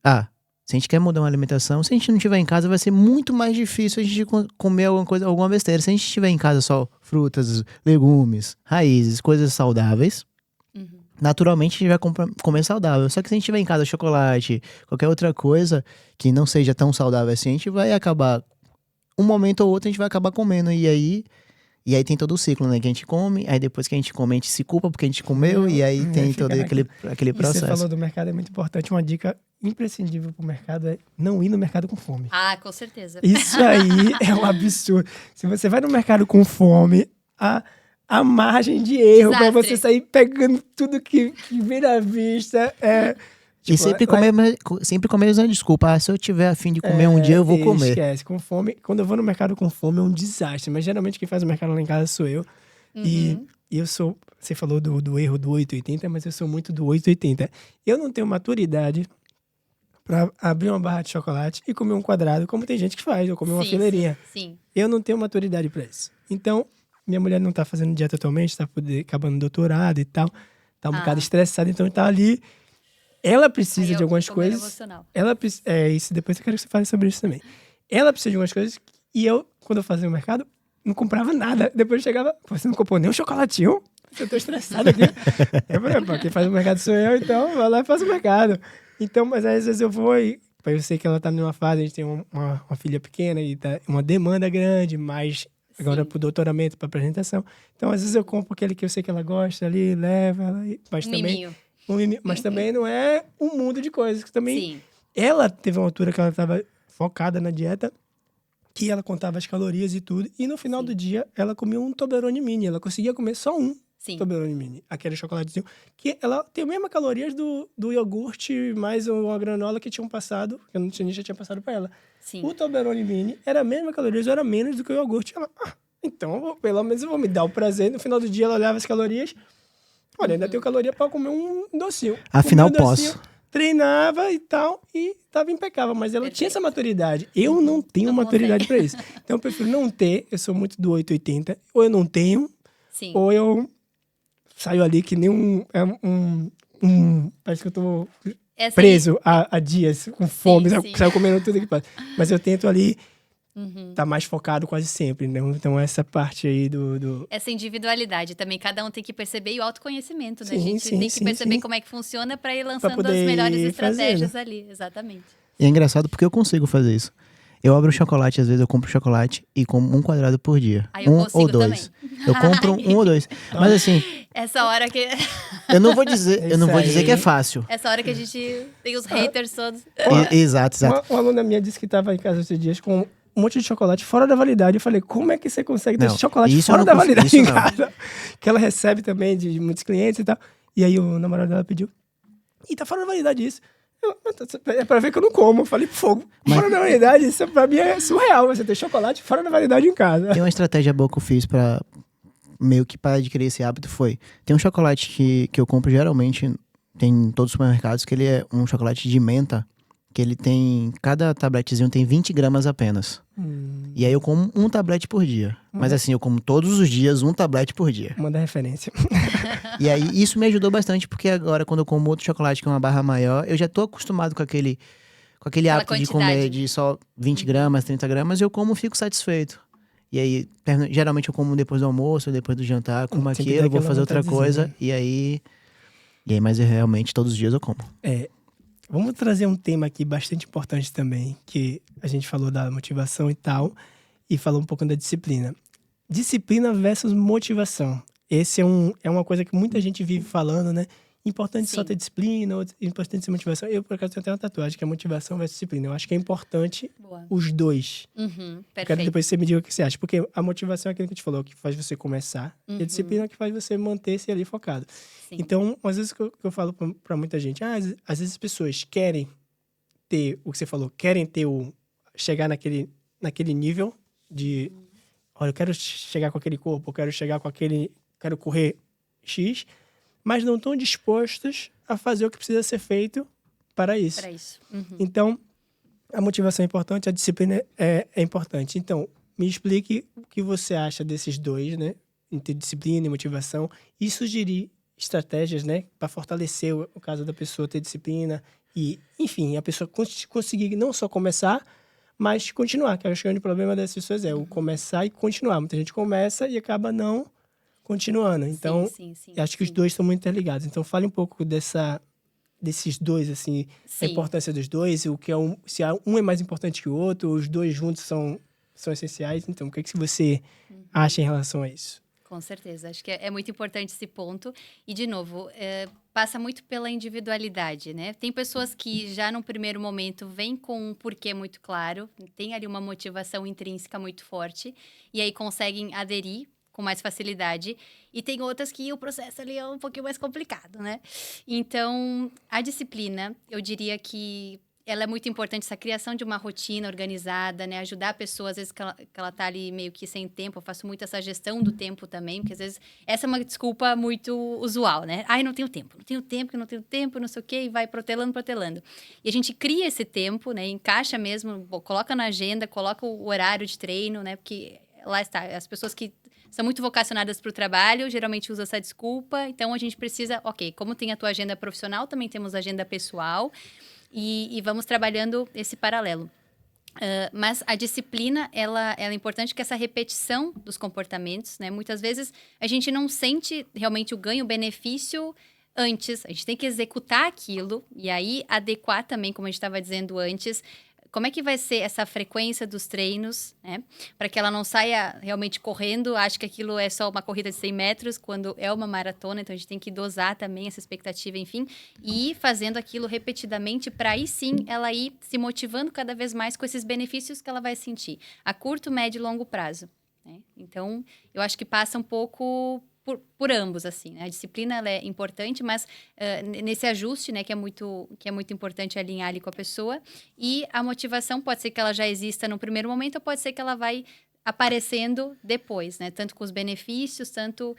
se a gente quer mudar uma alimentação, se a gente não tiver em casa, vai ser muito mais difícil a gente comer alguma coisa, alguma besteira. Se a gente tiver em casa só frutas, legumes, raízes, coisas saudáveis, naturalmente a gente vai comer saudável. Só que se a gente tiver em casa chocolate, qualquer outra coisa que não seja tão saudável assim, a gente vai acabar... Um momento ou outro a gente vai acabar comendo. E aí tem todo o ciclo, né? Que a gente come, aí depois que a gente come, a gente se culpa porque a gente comeu, e aí tem todo aquele E processo. você falou do mercado, é muito importante. Uma dica imprescindível pro mercado é não ir no mercado com fome. Ah, com certeza. Isso aí é um absurdo. Se você vai no mercado com fome, a margem de erro para Desastre. você sair pegando tudo que vem à vista é... E sempre comer usando desculpa. Se eu tiver a fim de comer um dia, eu vou comer. Esquece, com fome. Quando eu vou no mercado com fome é um desastre. Mas geralmente quem faz o mercado lá em casa sou eu. E eu sou... Você falou do erro do 880, mas eu sou muito do 880. Eu não tenho maturidade para abrir uma barra de chocolate e comer um quadrado, como tem gente que faz, ou comer uma fileirinha. Sim. Eu não tenho maturidade para isso. Então, minha mulher não tá fazendo dieta atualmente, tá acabando o doutorado e tal. Tá um bocado estressada, então tá ali... Ela precisa de algumas coisas. Emocional. Isso, depois eu quero que você fale sobre isso também. Ela precisa de algumas coisas e eu, quando eu fazia o mercado, não comprava nada. Depois eu chegava, você não comprou nem um chocolatinho? Eu tô estressado aqui. Eu falei, pô, quem faz o mercado sou eu, então vai lá e faz o mercado. Então, mas aí, às vezes eu vou e eu sei que ela tá numa fase, a gente tem uma filha pequena e tá uma demanda grande, mas agora pro doutoramento, pra apresentação. Então, às vezes eu compro aquele que eu sei que ela gosta ali, leva ela, mas também... Mas também não é um mundo de coisas. Que também Sim. Ela teve uma altura que ela estava focada na dieta, que ela contava as calorias e tudo. E no final do dia, ela comia um Toblerone Mini. Ela conseguia comer só um Toblerone Mini. Aquele chocolatezinho. Que ela tem as mesmas calorias do iogurte mais uma granola que tinham passado, que a nutricionista tinha passado para ela. Sim. O Toblerone Mini era a mesma calorias, ou era menos do que o iogurte. Ela, então, pelo menos eu vou me dar o prazer. No final do dia, ela olhava as calorias. Olha, ainda tenho caloria para comer um docinho. Afinal, posso. Treinava e tal, e tava impecável. Mas ela tinha essa maturidade. Eu não tenho maturidade para isso. Então, eu prefiro não ter. Eu sou muito do 880. Ou eu não tenho, ou eu saio ali que nem parece que eu tô preso há dias, com fome. Saio comendo tudo que passa. Mas eu tento ali... Tá mais focado quase sempre, né? Então, essa parte aí Essa individualidade também, cada um tem que perceber, e o autoconhecimento, né? Sim, A gente tem que perceber como é que funciona para ir lançando as melhores estratégias ali. Exatamente. E é engraçado porque eu consigo fazer isso. Eu abro o chocolate, às vezes eu compro chocolate e como um quadrado por dia. Aí eu consigo ou dois. também. Eu compro um ou dois. Mas assim... Essa hora que... eu não vou dizer que é fácil. Essa hora que a gente tem os haters todos. Exato. Uma aluna minha disse que estava em casa esses dias com um monte de chocolate fora da validade. Eu falei, como é que você consegue ter chocolate fora da validade em casa? Que ela recebe também de muitos clientes e tal. E aí o namorado dela pediu, tá fora da validade isso. É pra ver que eu não como. Eu falei, fogo, fora da validade, isso pra mim é surreal. Você ter chocolate fora da validade em casa. Tem uma estratégia boa que eu fiz pra meio que para adquirir esse hábito foi... Tem um chocolate que eu compro geralmente, tem em todos os supermercados, que ele é um chocolate de menta, que ele tem... Cada tabletezinho tem 20 gramas apenas. E aí eu como um tablete por dia. Mas assim, eu como todos os dias um tablete por dia. Manda referência. E aí isso me ajudou bastante, porque agora quando eu como outro chocolate que é uma barra maior, eu já tô acostumado com aquele hábito de comer de só 20 gramas, 30 gramas, eu como e fico satisfeito. E aí, geralmente eu como depois do almoço, depois do jantar, como aquilo, vou fazer outra coisa. E aí, mas realmente todos os dias eu como. Vamos trazer um tema aqui bastante importante também, que a gente falou da motivação e tal, e falou um pouco da disciplina. Disciplina versus motivação. Esse é uma coisa que muita gente vive falando, né? Importante só ter disciplina, ou importante ser motivação. Eu, por acaso, tenho até uma tatuagem, que é motivação versus disciplina. Eu acho que é importante os dois. Perfeito. Quero depois você me diga o que você acha. Porque a motivação é aquilo que a gente falou, que faz você começar. E a disciplina é que faz você manter-se ali focado. Sim. Então, às vezes que eu falo pra muita gente, às vezes as pessoas querem ter, o que você falou, chegar naquele nível de, olha, eu quero chegar com aquele corpo, eu quero chegar com quero correr X, mas não estão dispostos a fazer o que precisa ser feito para isso. Então, A motivação é importante, a disciplina é importante. Então, me explique o que você acha desses dois, né? Entre disciplina e motivação. E sugerir estratégias, né? Para fortalecer o caso da pessoa ter disciplina. E, enfim, a pessoa conseguir não só começar, mas continuar. Que eu acho que o grande problema das pessoas é o começar e continuar. Muita gente começa e acaba não continuando. Então, Sim, sim, eu acho que os sim. dois estão muito interligados. Então, fale um pouco desses dois, assim, a Sim. importância dos dois, o que é se um é mais importante que o outro, os dois juntos são essenciais. Então, o que é que você acha em relação a isso? Com certeza, acho que é muito importante esse ponto. E, de novo, passa muito pela individualidade, né? Tem pessoas que já num primeiro momento vêm com um porquê muito claro, tem ali uma motivação intrínseca muito forte, e aí conseguem aderir com mais facilidade. E tem outras que o processo ali é um pouquinho mais complicado, né? Então, a disciplina, eu diria que ela é muito importante, essa criação de uma rotina organizada, né? Ajudar a pessoa, às vezes, que ela tá ali meio que sem tempo. Eu faço muito essa gestão do tempo também, porque às vezes essa é uma desculpa muito usual, né? Ai, não tenho tempo, não sei o quê, e vai protelando. E a gente cria esse tempo, né? Encaixa mesmo, coloca na agenda, coloca o horário de treino, né? Porque lá está, as pessoas que são muito vocacionadas para o trabalho, geralmente usam essa desculpa. Então, a gente precisa, ok, como tem a tua agenda profissional, também temos a agenda pessoal. E vamos trabalhando esse paralelo. Mas a disciplina, ela é importante, que essa repetição dos comportamentos, né? Muitas vezes a gente não sente realmente o ganho, o benefício antes. A gente tem que executar aquilo e aí adequar também, como a gente estava dizendo antes, como é que vai ser essa frequência dos treinos, né? Para que ela não saia realmente correndo, acho que aquilo é só uma corrida de 100 metros, quando é uma maratona, então a gente tem que dosar também essa expectativa, enfim, e ir fazendo aquilo repetidamente para aí sim ela ir se motivando cada vez mais com esses benefícios que ela vai sentir, a curto, médio e longo prazo, né? Então, eu acho que passa um pouco por ambos, assim, né? A disciplina, ela é importante, mas nesse ajuste, né, que é muito importante alinhar ali com a pessoa, e a motivação pode ser que ela já exista no primeiro momento, ou pode ser que ela vai aparecendo depois, né? Tanto com os benefícios, tanto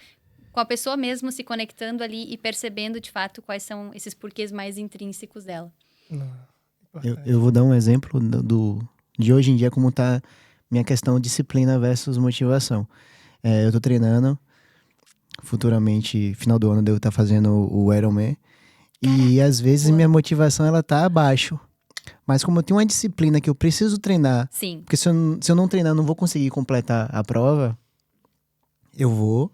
com a pessoa mesmo se conectando ali e percebendo, de fato, quais são esses porquês mais intrínsecos dela. Eu vou dar um exemplo de hoje em dia, como tá minha questão disciplina versus motivação. Eu tô treinando, futuramente, final do ano, eu devo estar fazendo o Ironman. E às vezes boa. minha motivação ela tá abaixo. Mas como eu tenho uma disciplina que eu preciso treinar, Sim. porque se eu não treinar, eu não vou conseguir completar a prova, eu vou,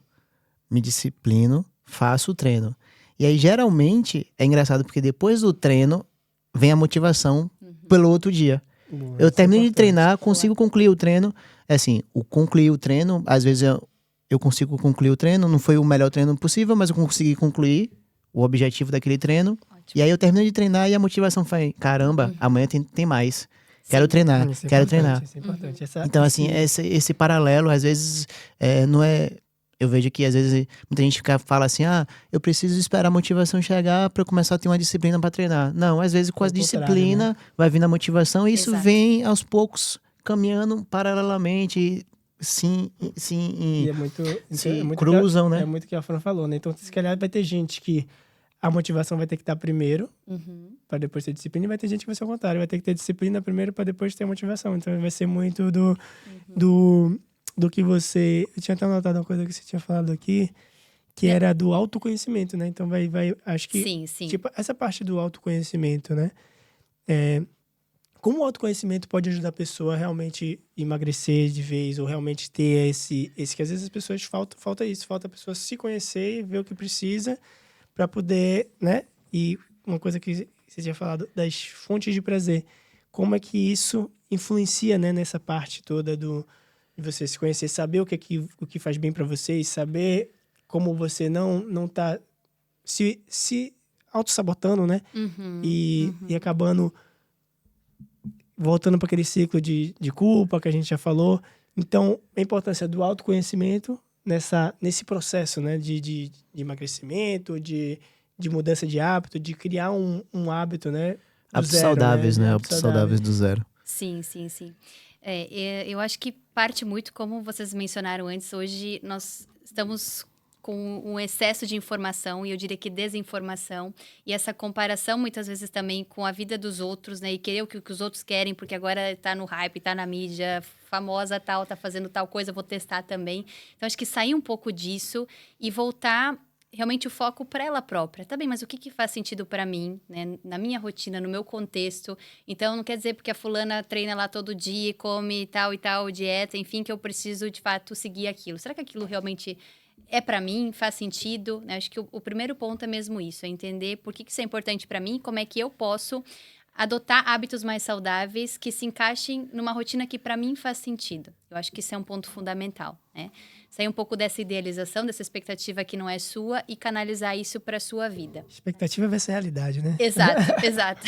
me disciplino, faço o treino. E aí, geralmente, é engraçado porque depois do treino, vem a motivação pelo outro dia. Boa, Eu isso é termino de importante. treinar, consigo concluir o treino. É assim, concluir o treino, às vezes eu consigo concluir o treino, não foi o melhor treino possível, mas eu consegui concluir o objetivo daquele treino. Ótimo. E aí eu termino de treinar e a motivação foi, caramba, amanhã tem mais. Quero Sim. treinar, Isso é quero importante, treinar. Isso é importante. Então, assim, esse paralelo, às vezes, não é... Eu vejo que, às vezes, muita gente fala assim, eu preciso esperar a motivação chegar para eu começar a ter uma disciplina para treinar. Não, às vezes, com a Ao contrário, disciplina, vai vindo a motivação e isso Exato. vem, aos poucos, caminhando paralelamente, E é muito cruzam, né? É muito o que a Fran falou, né? Então, se calhar vai ter gente que a motivação vai ter que estar primeiro, para depois ter disciplina, e vai ter gente que vai ser o contrário, vai ter que ter disciplina primeiro para depois ter motivação. Então, vai ser muito do que você... Eu tinha até anotado uma coisa que você tinha falado aqui, que era do autoconhecimento, né? Então, acho que... Sim. Tipo, essa parte do autoconhecimento, né? Como o autoconhecimento pode ajudar a pessoa a realmente emagrecer de vez, ou realmente ter esse que às vezes as pessoas falta isso, falta a pessoa se conhecer e ver o que precisa para poder, né? E uma coisa que você tinha falado das fontes de prazer, como é que isso influencia, né, nessa parte toda de você se conhecer, saber o que faz bem para você e saber como você não tá se auto-sabotando, né? E acabando voltando para aquele ciclo de culpa que a gente já falou. Então, a importância do autoconhecimento nesse processo, né, de emagrecimento, de mudança de hábito, de criar um hábito, né? Hábitos saudáveis, né? Hábitos saudáveis do zero. Sim. Eu acho que parte muito, como vocês mencionaram antes, hoje nós estamos com um excesso de informação, e eu diria que desinformação, e essa comparação muitas vezes também com a vida dos outros, né? E querer o que os outros querem, porque agora tá no hype, tá na mídia, famosa tal, tá fazendo tal coisa, vou testar também. Então, acho que sair um pouco disso e voltar realmente o foco para ela própria. Tá bem, mas o que faz sentido para mim, né? Na minha rotina, no meu contexto. Então, não quer dizer porque a fulana treina lá todo dia, come tal e tal dieta, enfim, que eu preciso, de fato, seguir aquilo. Será que aquilo realmente é para mim? Faz sentido? Né? Acho que o primeiro ponto é mesmo isso, é entender por que isso é importante para mim, como é que eu posso adotar hábitos mais saudáveis que se encaixem numa rotina que para mim faz sentido. Eu acho que isso é um ponto fundamental, né? Sair um pouco dessa idealização, dessa expectativa que não é sua e canalizar isso para a sua vida. Expectativa versus realidade, né? Exato, exato.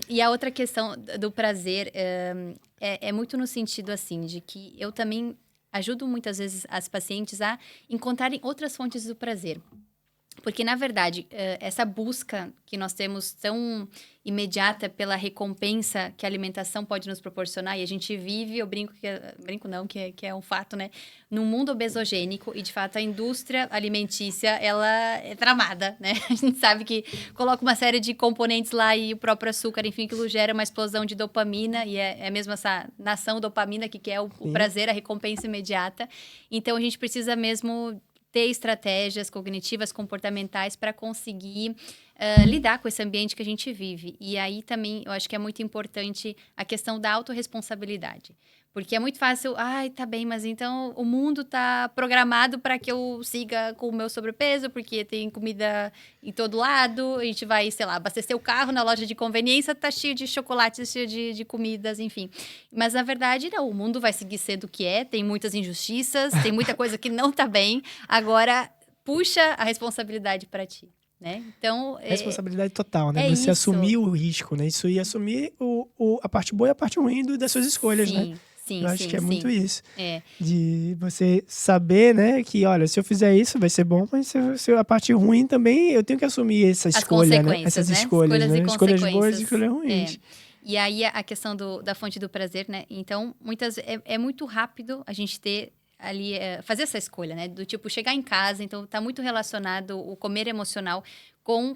E a outra questão do prazer é muito no sentido assim, de que eu também ajudo muitas vezes as pacientes a encontrarem outras fontes do prazer. Porque, na verdade, essa busca que nós temos tão imediata pela recompensa que a alimentação pode nos proporcionar, e a gente vive, eu brinco que é um fato, né? Num mundo obesogênico, e de fato a indústria alimentícia, ela é tramada, né? A gente sabe que coloca uma série de componentes lá e o próprio açúcar, enfim, aquilo gera uma explosão de dopamina, e é mesmo essa nação dopamina que quer o prazer, a recompensa imediata. Então, a gente precisa mesmo ter estratégias cognitivas, comportamentais para conseguir lidar com esse ambiente que a gente vive. E aí também eu acho que é muito importante a questão da autorresponsabilidade. Porque é muito fácil, tá bem, mas então o mundo tá programado para que eu siga com o meu sobrepeso, porque tem comida em todo lado, a gente vai, sei lá, abastecer o carro na loja de conveniência, tá cheio de chocolates, cheio de comidas, enfim. Mas, na verdade, não, o mundo vai seguir sendo o que é, tem muitas injustiças, tem muita coisa que não tá bem, agora puxa a responsabilidade para ti. Né? Então, responsabilidade total, né? Você isso. assumir o risco, né? Isso, e assumir a parte boa e a parte ruim das suas escolhas, né? Sim, eu acho que é muito isso. É. De você saber, né, que, olha, se eu fizer isso, vai ser bom, mas se a parte ruim também, eu tenho que assumir essa escolha, né? Essas escolhas, né? Escolhas boas e escolhas ruins. E aí, a questão da fonte do prazer, né? Então, é muito rápido a gente ter ali, fazer essa escolha, né? Do tipo, chegar em casa, então tá muito relacionado o comer emocional com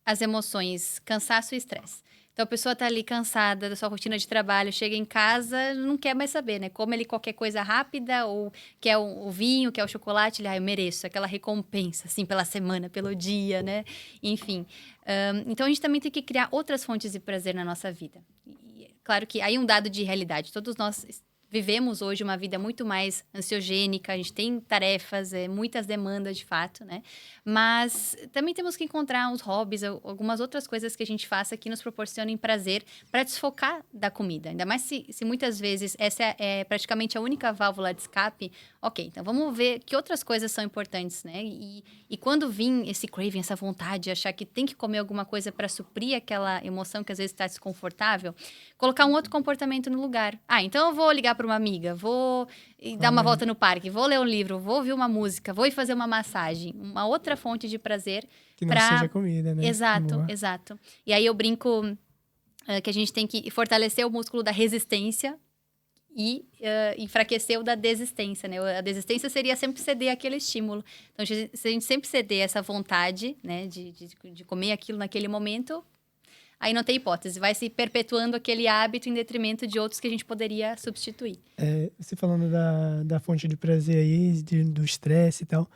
as emoções cansaço e estresse. Então, a pessoa tá ali cansada da sua rotina de trabalho, chega em casa, não quer mais saber, né? Come ali qualquer coisa rápida, ou quer o vinho, quer o chocolate, eu mereço aquela recompensa, assim, pela semana, pelo dia, né? Enfim. Então, a gente também tem que criar outras fontes de prazer na nossa vida. E, claro que aí um dado de realidade, todos nós vivemos hoje uma vida muito mais ansiogênica, a gente tem tarefas, muitas demandas de fato, né? Mas também temos que encontrar uns hobbies, algumas outras coisas que a gente faça que nos proporcionem prazer para desfocar da comida. Ainda mais se muitas vezes essa é praticamente a única válvula de escape. Ok, então vamos ver que outras coisas são importantes, né? E quando vir esse craving, essa vontade de achar que tem que comer alguma coisa para suprir aquela emoção que às vezes está desconfortável, colocar um outro comportamento no lugar. Então eu vou ligar para uma amiga, vou dar uma volta no parque, vou ler um livro, vou ouvir uma música, vou ir fazer uma massagem. Uma outra fonte de prazer. Que não seja comida, né? Exato. E aí eu brinco que a gente tem que fortalecer o músculo da resistência e enfraquecer o da desistência, né? A desistência seria sempre ceder aquele estímulo. Então, se a gente sempre ceder essa vontade, né, de comer aquilo naquele momento, aí não tem hipótese. Vai se perpetuando aquele hábito em detrimento de outros que a gente poderia substituir. Você falando da fonte de prazer aí, do estresse e tal.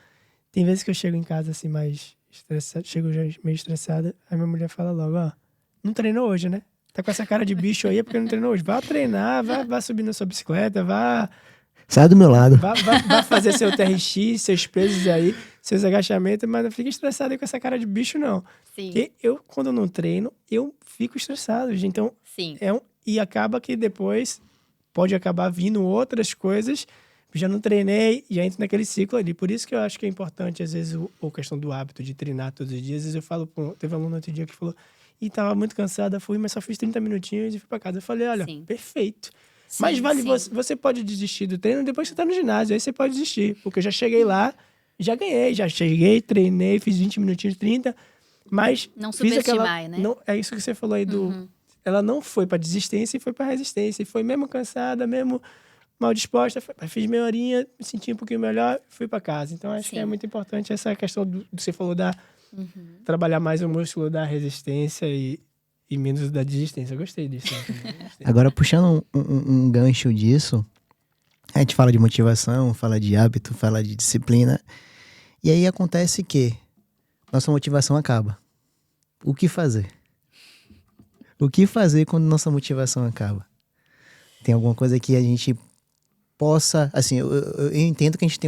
Tem vezes que eu chego em casa assim mais estressada, chego já meio estressada, aí minha mulher fala logo, não treinou hoje, né? Tá com essa cara de bicho aí, é porque não treinou hoje. Vá treinar, vá subir na sua bicicleta, vá... Sai do meu lado. Vá fazer seu TRX, seus pesos aí, seus agachamentos, mas não fica estressado aí com essa cara de bicho, não. Sim. Porque quando eu não treino, eu fico estressado, gente. Então, sim. E acaba que depois pode acabar vindo outras coisas. Já não treinei, já entro naquele ciclo ali. Por isso que eu acho que é importante, às vezes, a questão do hábito de treinar todos os dias. Às vezes eu falo, teve um aluno outro dia que falou, tava muito cansada, fui, mas só fiz 30 minutinhos e fui pra casa. Eu falei, olha, perfeito. Sim, mas vale, você pode desistir do treino depois que você tá no ginásio, aí você pode desistir. Porque eu já cheguei lá, já ganhei, já cheguei, treinei, fiz 20 minutinhos, 30, mas... Não subestimar, né? Não, é isso que você falou aí do... Ela não foi pra desistência e foi pra resistência. E foi mesmo cansada, mesmo mal disposta, fiz meia horinha, me senti um pouquinho melhor, fui para casa. Então, acho que é muito importante essa questão do que você falou trabalhar mais o músculo da resistência e menos da desistência. Eu gostei disso. Gostei. Agora, puxando um gancho disso, a gente fala de motivação, fala de hábito, fala de disciplina. E aí acontece que nossa motivação acaba. O que fazer? O que fazer quando nossa motivação acaba? Tem alguma coisa que a gente possa... Assim, eu entendo que a gente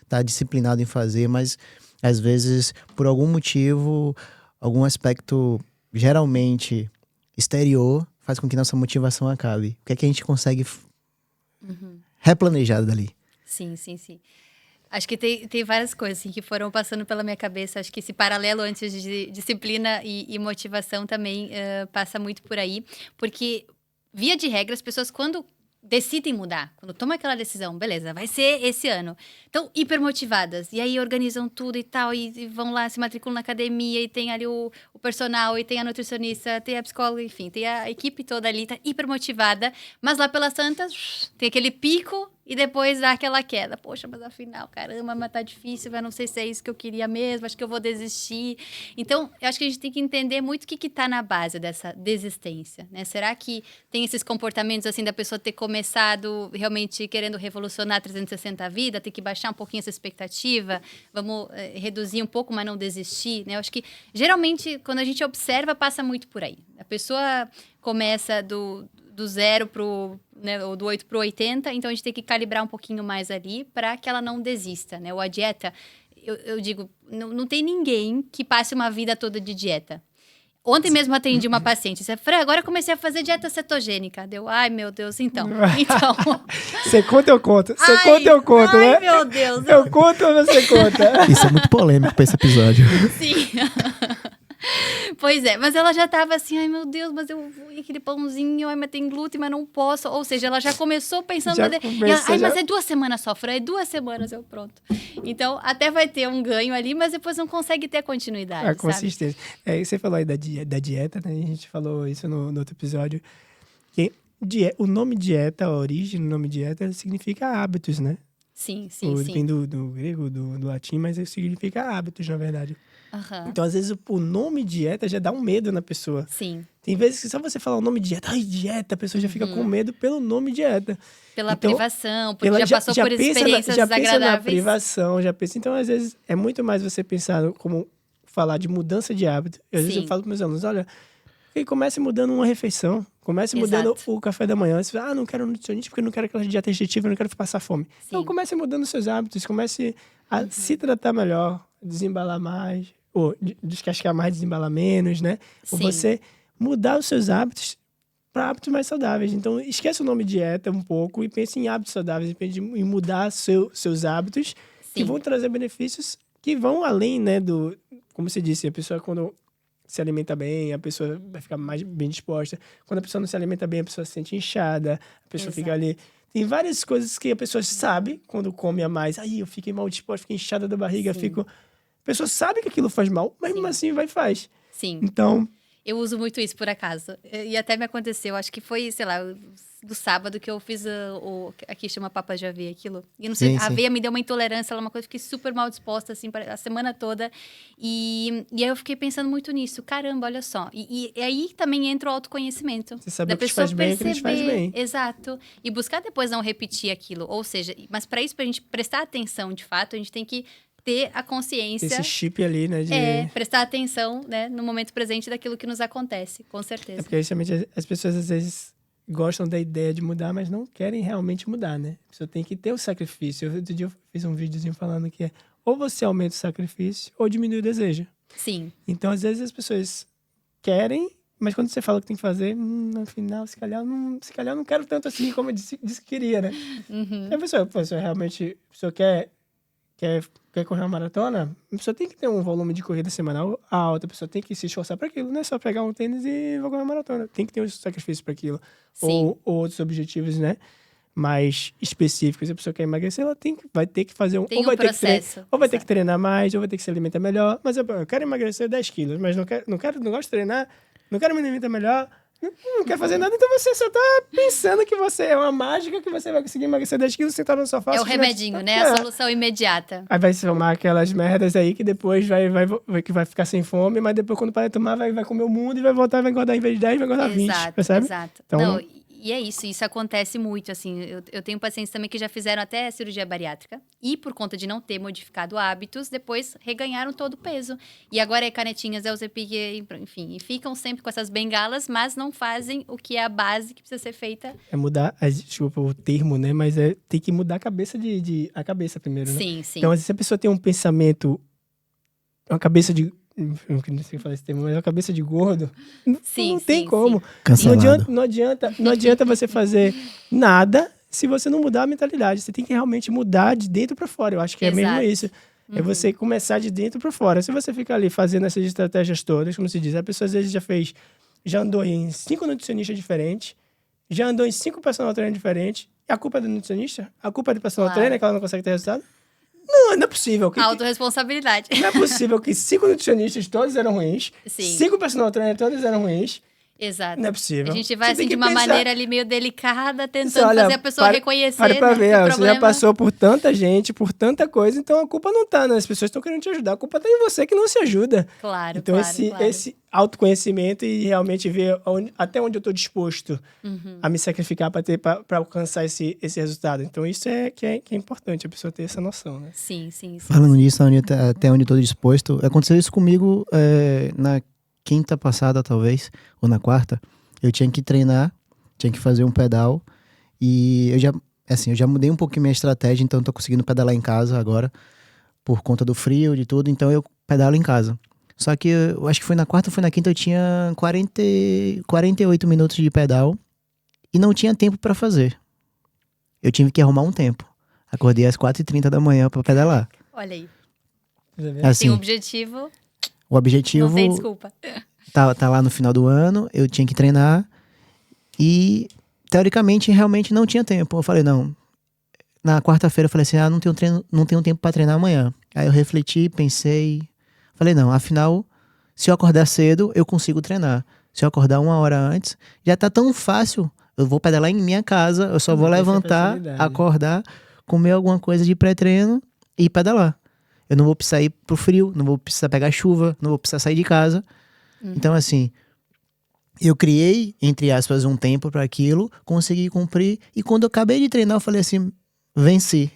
tá disciplinado em fazer, mas às vezes, por algum motivo, algum aspecto geralmente exterior faz com que nossa motivação acabe. O que é que a gente consegue replanejar dali? Sim. Acho que tem várias coisas assim, que foram passando pela minha cabeça. Acho que esse paralelo antes de disciplina e motivação também passa muito por aí. Porque, via de regra, as pessoas quando decidem mudar, quando tomam aquela decisão, beleza, vai ser esse ano. Então, hipermotivadas. E aí organizam tudo e tal, e vão lá, se matriculam na academia, e tem ali o personal, e tem a nutricionista, tem a psicóloga, enfim, tem a equipe toda ali, tá hipermotivada. Mas lá pelas tantas, tem aquele pico e depois dá aquela queda. Poxa, mas afinal, caramba, mas tá difícil, mas não sei se é isso que eu queria mesmo, acho que eu vou desistir. Então, eu acho que a gente tem que entender muito o que tá na base dessa desistência, né? Será que tem esses comportamentos, assim, da pessoa ter começado realmente querendo revolucionar 360 a vida, ter que baixar um pouquinho essa expectativa, vamos reduzir um pouco, mas não desistir, né? Eu acho que, geralmente, quando a gente observa, passa muito por aí. A pessoa começa do 0 pro, né, ou do 8 pro 80, então a gente tem que calibrar um pouquinho mais ali para que ela não desista, né? Ou a dieta, eu digo, não tem ninguém que passe uma vida toda de dieta. Ontem mesmo atendi uma paciente, disse, Fran, agora comecei a fazer dieta cetogênica. Deu, ai meu Deus, então. Você conta, eu conto. Você conta, eu conto, né? Ai, meu Deus. Eu conto ou você conta? Isso é muito polêmico para esse episódio. Sim. Pois é, mas ela já tava assim, ai meu Deus, mas eu vou aquele pãozinho, ai, mas tem glúten, mas não posso. Ou seja, ela já começou pensando... mas é 2 semanas só, Fran, é 2 semanas, eu pronto. Então, até vai ter um ganho ali, mas depois não consegue ter continuidade, a consistência. Você falou aí da dieta, né? A gente falou isso no outro episódio. Que o nome dieta, a origem do nome dieta, significa hábitos, né? Sim. Vem do grego, do latim, mas significa hábitos, na verdade. Uhum. Então, às vezes, o nome dieta já dá um medo na pessoa. Sim. Tem vezes que só você falar o nome dieta, dieta, a pessoa já fica com medo pelo nome dieta. Pela privação, porque já passou por experiências já desagradáveis. Pensa na privação, Então, às vezes, é muito mais você pensar como falar de mudança de hábito. Às vezes eu falo para meus alunos, olha, comece mudando uma refeição. Comece mudando o café da manhã. Você fala, não quero nutricionista porque eu não quero aquela dieta restritiva, eu não quero passar fome. Sim. Então, comece mudando os seus hábitos, comece a se tratar melhor, desembalar mais, ou descascar mais, desembalar menos, né? Ou você mudar os seus hábitos para hábitos mais saudáveis. Então, esquece o nome dieta um pouco e pense em hábitos saudáveis, e pense em mudar seus hábitos que vão trazer benefícios que vão além, né, do... Como você disse, a pessoa quando se alimenta bem, a pessoa vai ficar mais bem disposta. Quando a pessoa não se alimenta bem, a pessoa se sente inchada, a pessoa fica ali... Tem várias coisas que a pessoa sabe quando come a mais. Aí eu fiquei mal disposta, fiquei inchada da barriga, A pessoa sabe que aquilo faz mal, mas mesmo assim vai e faz. Sim. Então... Eu uso muito isso, por acaso. E até me aconteceu, acho que foi, sei lá, do sábado que eu fiz aqui chama papa de aveia, aquilo. E não sei, a aveia me deu uma intolerância, uma coisa, fiquei super mal disposta, assim, a semana toda. E aí eu fiquei pensando muito nisso. Caramba, olha só. E aí também entra o autoconhecimento. Você sabe o que te faz bem e o que não te faz bem. Exato. E buscar depois não repetir aquilo. Ou seja, mas para isso, pra gente prestar atenção, de fato, a gente tem que ter a consciência... Esse chip ali, né? prestar atenção, né, no momento presente daquilo que nos acontece, com certeza. Porque justamente as pessoas às vezes gostam da ideia de mudar, mas não querem realmente mudar, né? A pessoa tem que ter o sacrifício. Outro dia eu fiz um videozinho falando que ou você aumenta o sacrifício ou diminui o desejo. Sim. Então, às vezes as pessoas querem, mas quando você fala o que tem que fazer, no final, se calhar eu não quero tanto assim como eu disse que queria, né? Uhum. E a pessoa realmente quer correr uma maratona, a pessoa tem que ter um volume de corrida semanal alto, a pessoa tem que se esforçar para aquilo, não é só pegar um tênis e vou correr uma maratona. Tem que ter um sacrifício para aquilo. Ou outros objetivos, né, mais específicos. Se a pessoa quer emagrecer, ela vai ter que fazer ter que treinar mais, ou vai ter que se alimentar melhor. Mas eu quero emagrecer 10 quilos, mas não gosto de treinar, não quero me alimentar melhor, não quer fazer nada, então você só tá pensando que você é uma mágica, que você vai conseguir emagrecer 10 quilos, sentar no sofá. É o remedinho, né? A solução imediata. Aí vai se tomar aquelas merdas aí que depois vai ficar sem fome, mas depois quando para de tomar, vai comer o mundo e vai voltar, vai engordar em vez de 10, vai engordar 20, percebe? Exato. Então, não, e é isso acontece muito, assim, eu tenho pacientes também que já fizeram até cirurgia bariátrica e por conta de não ter modificado hábitos, depois reganharam todo o peso. E agora é canetinhas, é o Zepic, enfim, e ficam sempre com essas bengalas, mas não fazem o que é a base que precisa ser feita. É mudar, desculpa o termo, né, mas tem que mudar a cabeça a cabeça primeiro, né? Sim. Então, se a pessoa tem um pensamento, uma cabeça de... Eu não sei falar esse termo, mas a cabeça de gordo, não tem como. Cancelado. Não adianta você fazer nada se você não mudar a mentalidade. Você tem que realmente mudar de dentro para fora. Eu acho que é mesmo isso. É você começar de dentro para fora. Se você ficar ali fazendo essas estratégias todas, como se diz, a pessoa às vezes já andou em 5 nutricionistas diferentes, já andou em 5 personal trainers diferentes. E a culpa é do nutricionista? A culpa é do personal trainer que ela não consegue ter resultado? Não é possível. Autorresponsabilidade. Não é possível que 5 nutricionistas todos eram ruins, 5 personal trainers todos eram ruins. Exato. Não é possível. A gente vai assim de uma maneira ali meio delicada, tentando fazer a pessoa reconhecer. Para pra ver, que você já passou por tanta gente, por tanta coisa, então a culpa não tá, né? As pessoas estão querendo te ajudar, a culpa tá em você que não se ajuda. Claro, então claro. Esse autoconhecimento e realmente ver até onde eu tô disposto a me sacrificar para alcançar esse resultado. Então isso que é importante, a pessoa ter essa noção, né? Sim. Falando nisso, até onde eu tô disposto, aconteceu isso comigo na quinta passada, talvez, ou na quarta. Eu tinha que treinar, tinha que fazer um pedal, e eu já mudei um pouquinho minha estratégia, então eu tô conseguindo pedalar em casa agora, por conta do frio, de tudo, então eu pedalo em casa. Só que eu acho que foi na quarta ou foi na quinta, eu tinha 48 minutos de pedal, e não tinha tempo pra fazer. Eu tive que arrumar um tempo. Acordei às 4h30 da manhã pra pedalar. Olha aí. Assim, Tem um objetivo. O objetivo não tem desculpa. tá lá no final do ano, eu tinha que treinar e, teoricamente, realmente não tinha tempo. Eu falei, não. Na quarta-feira eu falei assim, não tenho tempo pra treinar amanhã. Aí eu refleti, pensei, falei, não, afinal, se eu acordar cedo, eu consigo treinar. Se eu acordar 1 hora antes, já tá tão fácil. Eu vou pedalar em minha casa, eu só vou levantar, acordar, comer alguma coisa de pré-treino e pedalar. Eu não vou precisar ir pro frio, não vou precisar pegar chuva, não vou precisar sair de casa. Então, assim, eu criei, entre aspas, um tempo para aquilo, consegui cumprir. E quando eu acabei de treinar, eu falei assim, venci.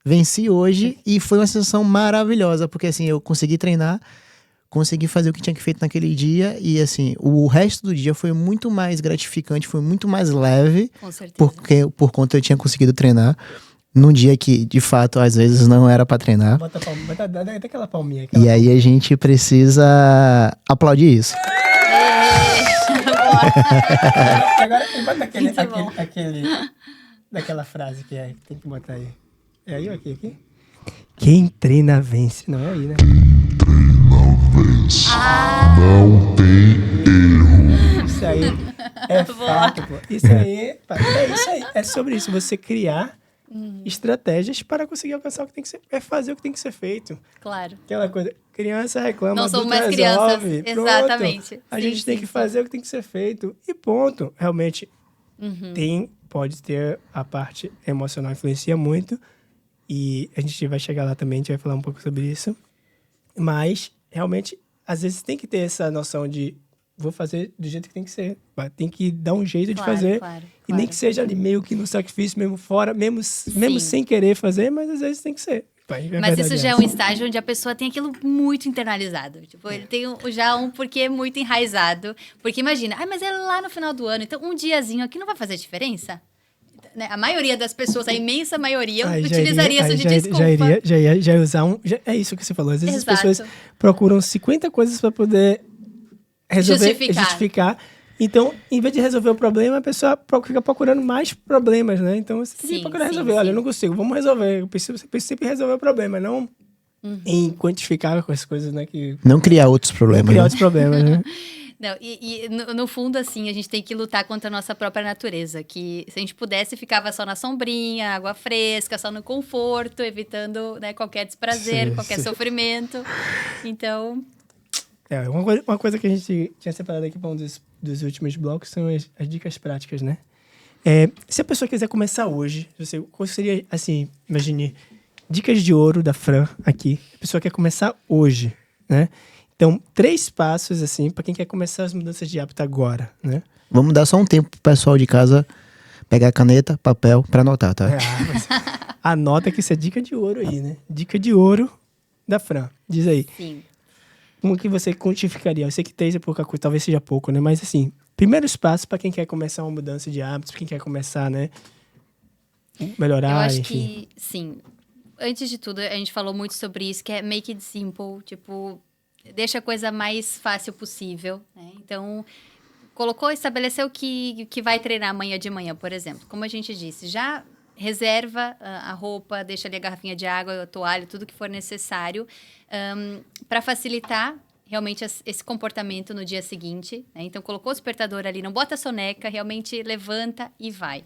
Venci hoje e foi uma sensação maravilhosa, porque assim, eu consegui treinar, consegui fazer o que tinha que feito naquele dia e assim, o resto do dia foi muito mais gratificante, foi muito mais leve. Com certeza. Por conta eu tinha conseguido treinar. Num dia que, de fato, às vezes não era pra treinar. Bota aquela palminha. E aí a gente precisa aplaudir isso. Agora bota daquela frase que tem que botar aí. É aí ou aqui? Quem treina vence. Não é aí, né? Não tem erro. Isso aí é fato, pô. Isso aí é sobre isso. Você criar estratégias para conseguir alcançar o que tem que ser, fazer o que tem que ser feito. Claro. Aquela coisa, criança reclama, não somos mais resolve, crianças. pronto. Exatamente. A gente tem que fazer o que tem que ser feito e ponto. Realmente pode ter a parte emocional, influencia muito e a gente vai chegar lá também, a gente vai falar um pouco sobre isso, mas realmente às vezes tem que ter essa noção de vou fazer do jeito que tem que ser. Tem que dar um jeito de fazer. Claro. E nem que seja ali meio que no sacrifício, mesmo fora, mesmo sem querer fazer, mas às vezes tem que ser. Mas isso já é um estágio onde a pessoa tem aquilo muito internalizado. Tipo, ele tem já um porquê muito enraizado. Porque imagina, mas é lá no final do ano, então um diazinho aqui não vai fazer diferença? Né? A maioria das pessoas, a imensa maioria, utilizaria isso de desculpa. Já ia usar é isso que você falou. Às vezes as pessoas procuram 50 coisas para poder justificar. Então, em vez de resolver o problema, a pessoa fica procurando mais problemas, né? Então, você tem que procurar resolver. Olha, eu não consigo, vamos resolver. Eu preciso sempre resolver o problema, não em quantificar com as coisas, né? Não criar outros problemas. Né? Não, e no fundo, assim, a gente tem que lutar contra a nossa própria natureza. Que se a gente pudesse, ficava só na sombrinha, água fresca, só no conforto, evitando, né, qualquer desprazer, qualquer sofrimento. Então... Uma coisa que a gente tinha separado aqui para um dos últimos blocos são as dicas práticas, né? Se a pessoa quiser começar hoje, qual seria, assim, imagine, dicas de ouro da Fran aqui. A pessoa quer começar hoje, né? Então, 3 passos, assim, para quem quer começar as mudanças de hábito agora, né? Vamos dar só um tempo pro pessoal de casa pegar caneta, papel pra anotar, tá? Mas anota que isso é dica de ouro aí, né? Dica de ouro da Fran. Diz aí. Sim. Como que você quantificaria? Eu sei que 3 é pouca coisa, talvez seja pouco, né? Mas, assim, primeiros passos para quem quer começar uma mudança de hábitos, para quem quer começar, né? Melhorar, Eu acho enfim. que, sim. Antes de tudo, a gente falou muito sobre isso, que é make it simple. Tipo, deixa a coisa mais fácil possível, né? Então, estabeleceu que vai treinar amanhã de manhã, por exemplo. Como a gente disse, já reserva a roupa, deixa ali a garrafinha de água, a toalha, tudo que for necessário, para facilitar realmente esse comportamento no dia seguinte, né? Então, colocou o despertador ali, não bota a soneca, realmente levanta e vai.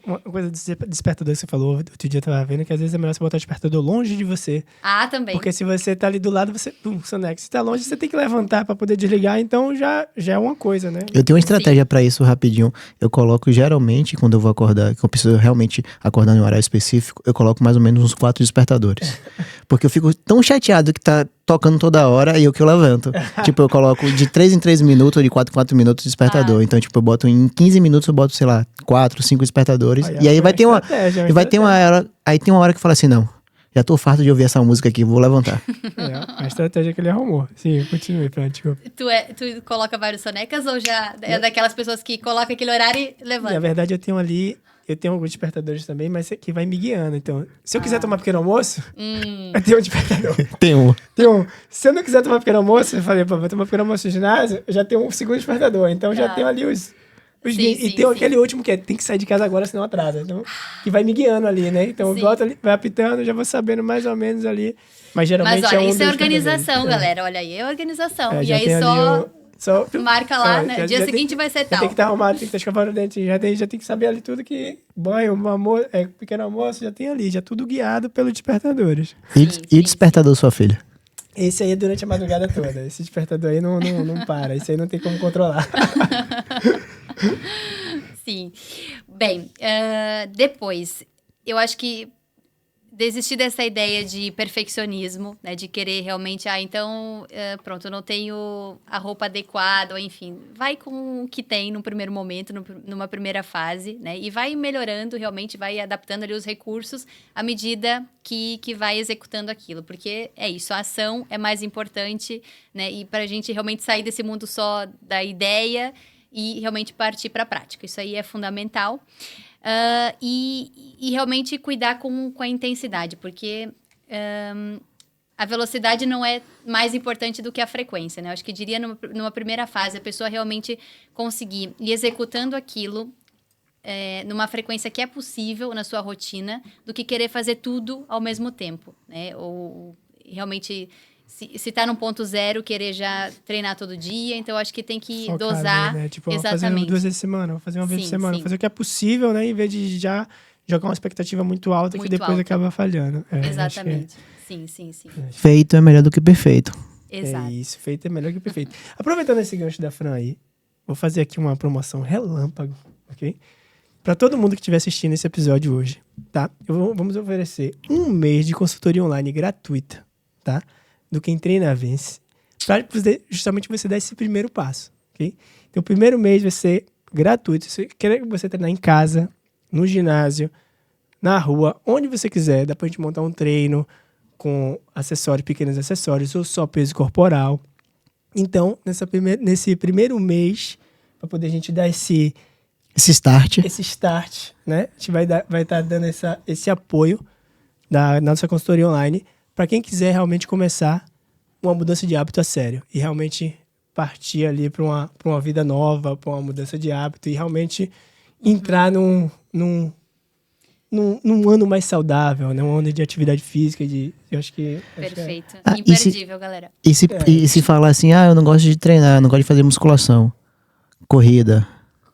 Uma coisa do despertador que você falou, outro dia eu tava vendo que às vezes é melhor você botar o despertador longe de você. Ah, também. Porque se você tá ali do lado, você, soneca. Se tá longe, você tem que levantar pra poder desligar, então já é uma coisa, né? Eu tenho uma estratégia pra isso rapidinho. Eu coloco geralmente, quando eu vou acordar, que eu preciso realmente acordar em um horário específico, eu coloco mais ou menos uns 4 despertadores. Porque eu fico tão chateado que tá tocando toda hora e eu que eu levanto. Tipo, eu coloco de 3 em 3 minutos ou de 4 em 4 minutos de despertador. Então, tipo, eu boto em 15 minutos, eu boto, sei lá, 4, 5 despertadores. E aí vai ter uma. E vai ter uma hora. Aí tem uma hora que fala assim, não. Já tô farto de ouvir essa música aqui, vou levantar. A estratégia que ele arrumou. Sim, continue, Fran, desculpa. Tu coloca vários sonecas ou já é daquelas pessoas que colocam aquele horário e levanta? Na verdade, eu tenho alguns despertadores também, mas que vai me guiando. Então, se eu quiser tomar pequeno almoço, eu tenho um despertador. Tem um. Se eu não quiser tomar pequeno almoço, eu falei, pô, vou tomar pequeno almoço no ginásio, eu já tenho um segundo despertador. Então, já tenho ali os e tem aquele último que tem que sair de casa agora, senão atrasa. Então, que vai me guiando ali, né? Então, eu boto ali, vai apitando, já vou sabendo mais ou menos ali. Mas geralmente olha, isso é organização, galera. Olha aí, é organização. E aí só marca lá, né? Dia seguinte vai ser tal. Tem que estar arrumado, tem que estar escovando o dente. Já tem que saber ali tudo que banho, pequeno almoço, já tem ali. Já tudo guiado pelos despertadores. E o despertador, sua filha? Esse aí é durante a madrugada toda. Esse despertador aí não para. Esse aí não tem como controlar. Sim. Bem, depois, eu acho que desistir dessa ideia de perfeccionismo, né? De querer realmente, então, pronto, eu não tenho a roupa adequada, ou enfim. Vai com o que tem no primeiro momento, numa primeira fase, né? E vai melhorando, realmente, vai adaptando ali os recursos à medida que vai executando aquilo. Porque é isso, a ação é mais importante, né? E pra gente realmente sair desse mundo só da ideia e realmente partir para a prática. Isso aí é fundamental. E realmente cuidar com a intensidade, porque a velocidade não é mais importante do que a frequência, né? Eu acho que diria numa primeira fase, a pessoa realmente conseguir ir executando aquilo numa frequência que é possível na sua rotina, do que querer fazer tudo ao mesmo tempo, né? Ou realmente... Se tá num ponto zero, querer já treinar todo dia, então acho que tem que focar dosar. Ali, né? Tipo, exatamente. Vou fazer 2 vezes por semana, vou fazer uma vez por semana, sim. fazer o que é possível, né? Em vez de já jogar uma expectativa muito alta que depois acaba falhando. Exatamente. Sim. Feito é melhor do que perfeito. Exato. É isso, feito é melhor que perfeito. Aproveitando esse gancho da Fran aí, vou fazer aqui uma promoção relâmpago, ok? Para todo mundo que estiver assistindo esse episódio hoje, tá? Vamos oferecer 1 mês de consultoria online gratuita, tá? Do Quem Treina Vence, para justamente você dar esse primeiro passo, ok? Então, o primeiro mês vai ser gratuito. Se você treinar em casa, no ginásio, na rua, onde você quiser, dá pra gente montar um treino com pequenos acessórios, ou só peso corporal. Então, nesse primeiro mês, para poder a gente dar esse start, né? A gente vai estar dando esse apoio da nossa consultoria online para quem quiser realmente começar uma mudança de hábito a sério e realmente partir ali para uma vida nova, para uma mudança de hábito e realmente entrar num ano mais saudável, né? Um ano de atividade física, eu acho que... Perfeito. Imperdível, galera. E se falar assim, eu não gosto de treinar, eu não gosto de fazer musculação, corrida,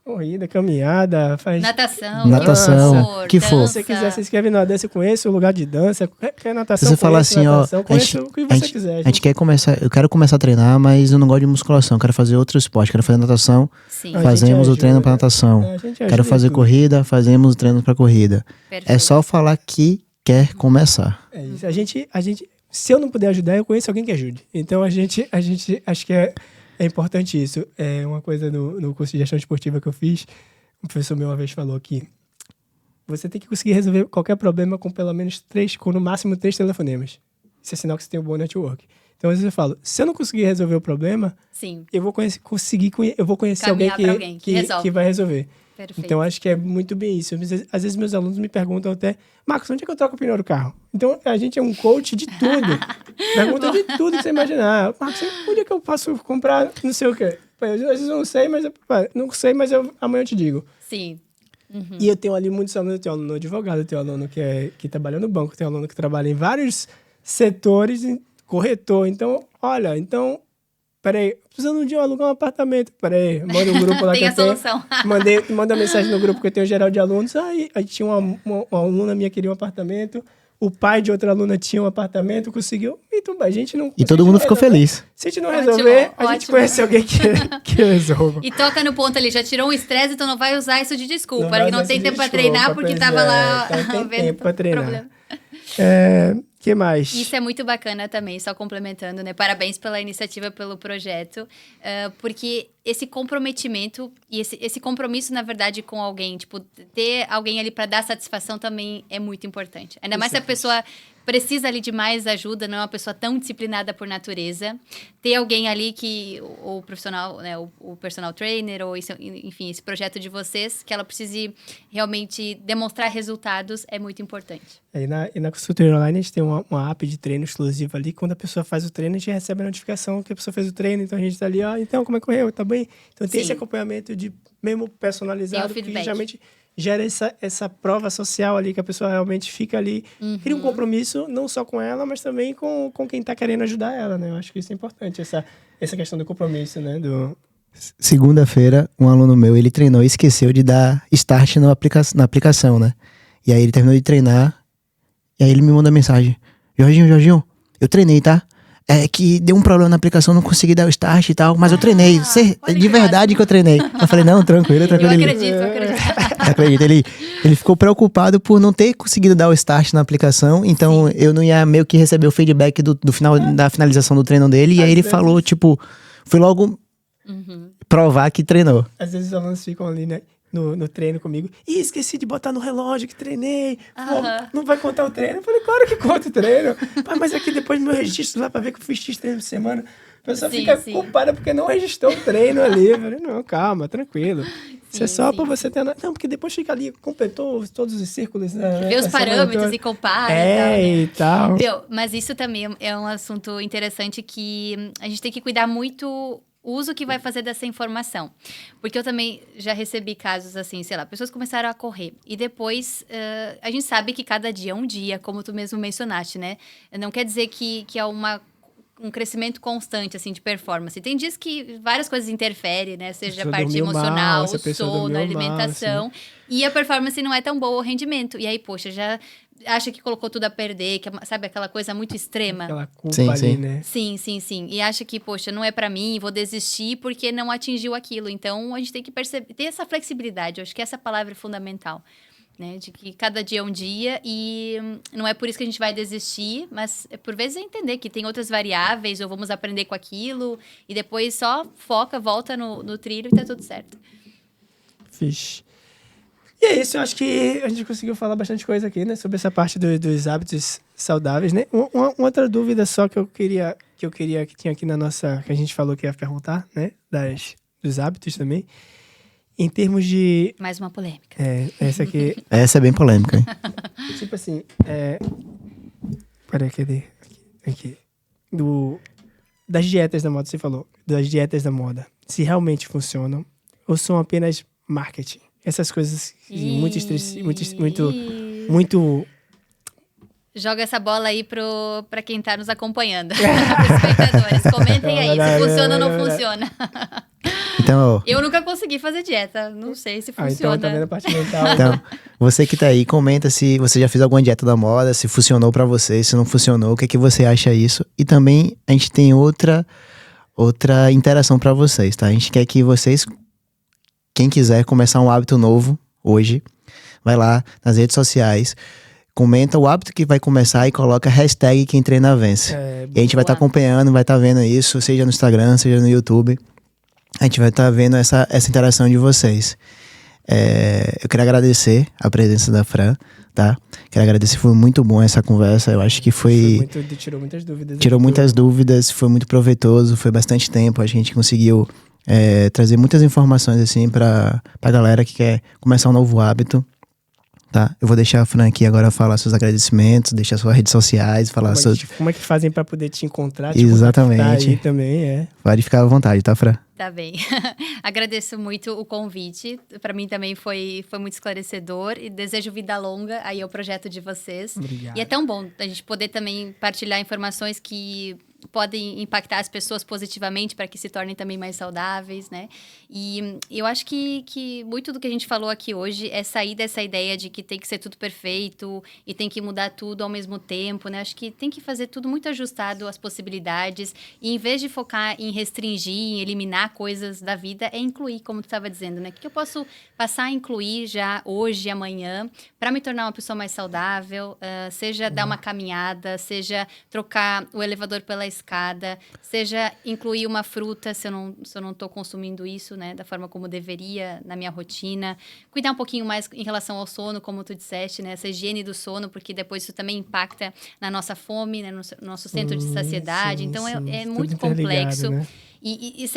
Corrida, caminhada, faz... Natação, Natação, que for. Se você quiser, se inscreve na dança, eu conheço o lugar de dança, quer natação, Se você falar conheço assim, ó, natação, conheço o que você quiser. a gente quer começar, eu quero começar a treinar, mas eu não gosto de musculação, eu quero fazer outro esporte, quero fazer natação, Sim, A fazemos gente o treino ajuda. para natação. A gente Quero ajuda fazer em tudo. corrida, fazemos o treino para corrida. É perfeito. só falar que quer começar. É isso. A gente, se eu não puder ajudar, eu conheço alguém que ajude. Então a gente acho que é importante isso. É uma coisa no curso de gestão esportiva que eu fiz, um professor meu uma vez falou que você tem que conseguir resolver qualquer problema com pelo menos com no máximo 3 telefonemas. Isso é sinal que você tem um bom network. Então às vezes eu falo, se eu não conseguir resolver o problema, Sim, eu vou conhecer alguém Caminhar pra alguém que resolve. que vai resolver. perfeito. Então, acho que é muito bem isso. Às vezes, meus alunos me perguntam até, Marcos, onde é que eu troco o pneu do carro? Então, a gente é um coach de tudo. Pergunta de tudo que você imaginar. Marcos, onde é que eu posso comprar não sei o quê? Às vezes eu não sei, mas amanhã eu te digo. Sim. Uhum. E eu tenho ali muitos alunos. Eu tenho aluno advogado, eu tenho aluno que trabalha no banco, eu tenho aluno que trabalha em vários setores, corretor. Então, olha, peraí, precisando de alugar um apartamento. Peraí, manda um grupo lá Tem que a eu tenho. solução. Manda mensagem no grupo que eu tenho geral de alunos. Aí tinha uma aluna minha que queria um apartamento. O pai de outra aluna tinha um apartamento, conseguiu. Então, a gente não... E todo mundo ficou feliz. Se a gente não Ótimo, resolver, a gente ótimo. conhece alguém que resolva. E toca no ponto ali, já tirou um estresse, então não vai usar isso de desculpa. vai que não usar tem isso de tempo pra desculpa, treinar porque pois tava é, lá então tem vendo tempo pra treinar. problema. Que mais? Isso é muito bacana também, só complementando, né? Parabéns pela iniciativa, pelo projeto, porque esse comprometimento e esse compromisso, na verdade, com alguém, tipo, ter alguém ali para dar satisfação também é muito importante. Ainda mais se a pessoa precisa ali de mais ajuda, não é uma pessoa tão disciplinada por natureza. Ter alguém ali que, o profissional, né, o personal trainer, ou enfim, esse projeto de vocês, que ela precise realmente demonstrar resultados, é muito importante. E na consultoria online, a gente tem uma app de treino exclusiva ali. Quando a pessoa faz o treino, a gente recebe a notificação que a pessoa fez o treino. Então, a gente tá ali, então, como é que correu? Tá bem? Então, tem Sim. esse acompanhamento mesmo personalizado, Tem o que feedback. geralmente gera essa prova social ali, que a pessoa realmente fica ali, cria um compromisso, não só com ela, mas também com quem tá querendo ajudar ela, né? Eu acho que isso é importante, essa questão do compromisso, né? Segunda-feira, um aluno meu, ele treinou e esqueceu de dar start na aplicação, né? E aí ele terminou de treinar, e aí ele me manda mensagem. Jorginho, eu treinei, tá? É que deu um problema na aplicação, não consegui dar o start e tal, mas eu treinei. olha De que verdade ótimo. que eu treinei. Eu falei, não, tranquilo. Eu acredito. Acredito. Ele ficou preocupado por não ter conseguido dar o start na aplicação, então eu não ia meio que receber o feedback do final, da finalização do treino dele, e aí ele falou, tipo, fui logo provar que treinou. Às vezes os alunos ficam ali, né? No treino comigo. Ih, esqueci de botar no relógio que treinei. Pô, não vai contar o treino? Eu falei, claro que conta o treino. Mas aqui depois do meu registro lá pra ver que eu fiz X treino por semana. A pessoa fica culpada porque não registrou o treino ali. Eu falei, não, calma, tranquilo. Isso é só pra você ter... Não, porque depois fica ali, completou todos os círculos. Vê os parâmetros e compara e tal. Meu, mas isso também é um assunto interessante que a gente tem que cuidar muito o uso que vai fazer dessa informação. Porque eu também já recebi casos assim, sei lá, pessoas começaram a correr e depois a gente sabe que cada dia é um dia, como tu mesmo mencionaste, né? Não quer dizer que é um crescimento constante, assim, de performance. Tem dias que várias coisas interferem, né? Seja a parte emocional, o sono, a alimentação. E a performance não é tão boa, o rendimento. E aí, poxa, já acha que colocou tudo a perder, que sabe aquela coisa muito extrema? Aquela culpa ali, né? Sim. E acha que, poxa, não é pra mim, vou desistir porque não atingiu aquilo. Então, a gente tem que perceber, ter essa flexibilidade. Eu acho que essa palavra é fundamental. Né, de que cada dia é um dia e não é por isso que a gente vai desistir, mas por vezes é entender que tem outras variáveis ou vamos aprender com aquilo e depois só volta no trilho e tá tudo certo. Fixe. E é isso, eu acho que a gente conseguiu falar bastante coisa aqui, né, sobre essa parte dos hábitos saudáveis, né? Uma outra dúvida só que tinha aqui na nossa, que a gente falou que ia perguntar, né, dos hábitos também. Em termos de... Mais uma polêmica. Essa aqui... Essa é bem polêmica, hein? Tipo assim, peraí, cadê? Aqui. Das dietas da moda, você falou. Das dietas da moda. Se realmente funcionam ou são apenas marketing? Essas coisas muito... Joga essa bola aí pra quem tá nos acompanhando. Espectadores, comentem aí se funciona ou não funciona. Então, Eu nunca consegui fazer dieta, não sei se Então funciona. tá vendo a parte mental. então, você que tá aí, comenta se você já fez alguma dieta da moda, se funcionou pra você, se não funcionou, o que é que você acha isso. E também a gente tem outra interação pra vocês, tá? A gente quer que vocês, quem quiser começar um hábito novo hoje, vai lá nas redes sociais, comenta o hábito que vai começar e coloca hashtag quem treina vence. E a gente vai estar Boa. acompanhando, vai estar vendo isso, seja no Instagram, seja no YouTube. A gente vai estar vendo essa interação de vocês. Eu quero agradecer a presença da Fran, tá? Quero agradecer, foi muito bom essa conversa. Eu acho que Tirou muitas dúvidas. tirou muitas dúvidas, foi muito proveitoso, foi bastante tempo. A gente conseguiu trazer muitas informações assim pra galera que quer começar um novo hábito. Tá? Eu vou deixar a Fran aqui agora falar seus agradecimentos, deixar suas redes sociais, falar seus... Como é que fazem pra poder te encontrar? Exatamente. Tá aí também, Pode ficar à vontade, tá, Fran? Tá bem. Agradeço muito o convite. Para mim também foi muito esclarecedor e desejo vida longa aí ao projeto de vocês. Obrigado. E é tão bom a gente poder também partilhar informações que podem impactar as pessoas positivamente para que se tornem também mais saudáveis, né? E eu acho que muito do que a gente falou aqui hoje é sair dessa ideia de que tem que ser tudo perfeito e tem que mudar tudo ao mesmo tempo, né? Acho que tem que fazer tudo muito ajustado às possibilidades e em vez de focar em restringir, em eliminar coisas da vida, é incluir, como tu estava dizendo, né? O que eu posso passar a incluir já hoje e amanhã para me tornar uma pessoa mais saudável, seja dar uma caminhada, seja trocar o elevador pela escada, seja incluir uma fruta se eu não estou consumindo isso, né, da forma como deveria na minha rotina, cuidar um pouquinho mais em relação ao sono, como tu disseste, né, essa higiene do sono, porque depois isso também impacta na nossa fome, né, no nosso centro de saciedade, então é muito complexo. Né? E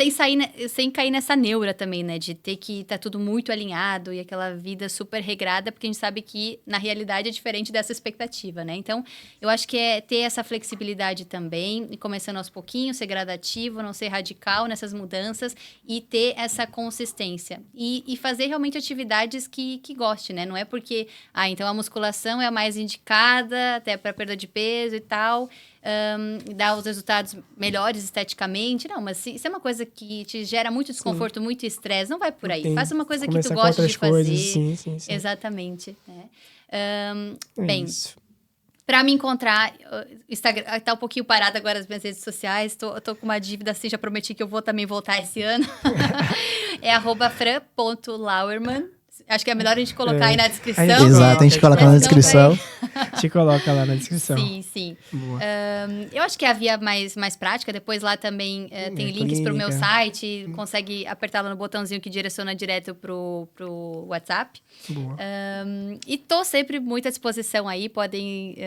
sem cair nessa neura também, né? De ter que estar tudo muito alinhado e aquela vida super regrada, porque a gente sabe que, na realidade, é diferente dessa expectativa, né? Então, eu acho que é ter essa flexibilidade também, e começando aos pouquinhos, ser gradativo, não ser radical nessas mudanças e ter essa consistência. E fazer realmente atividades que goste, né? Não é porque, então a musculação é a mais indicada, até para perda de peso e tal, dar os resultados melhores esteticamente. Não, mas se é uma coisa que te gera muito desconforto, muito estresse, não vai por aí. Faça uma coisa que tu goste de fazer. Coisas, sim. Exatamente. Né? Bem, Bem, para me encontrar, Instagram tá um pouquinho parado agora as minhas redes sociais, tô com uma dívida assim, já prometi que eu vou também voltar esse ano. É @fran.lauerman. Acho que é melhor a gente colocar aí na descrição. Exato, a gente coloca na descrição. Te coloca lá na descrição. Sim. Boa. Eu acho que é a via mais prática. Depois lá também tem links pro meu site. Consegue apertar lá no botãozinho que direciona direto pro WhatsApp. Boa. E tô sempre muito à disposição aí. Podem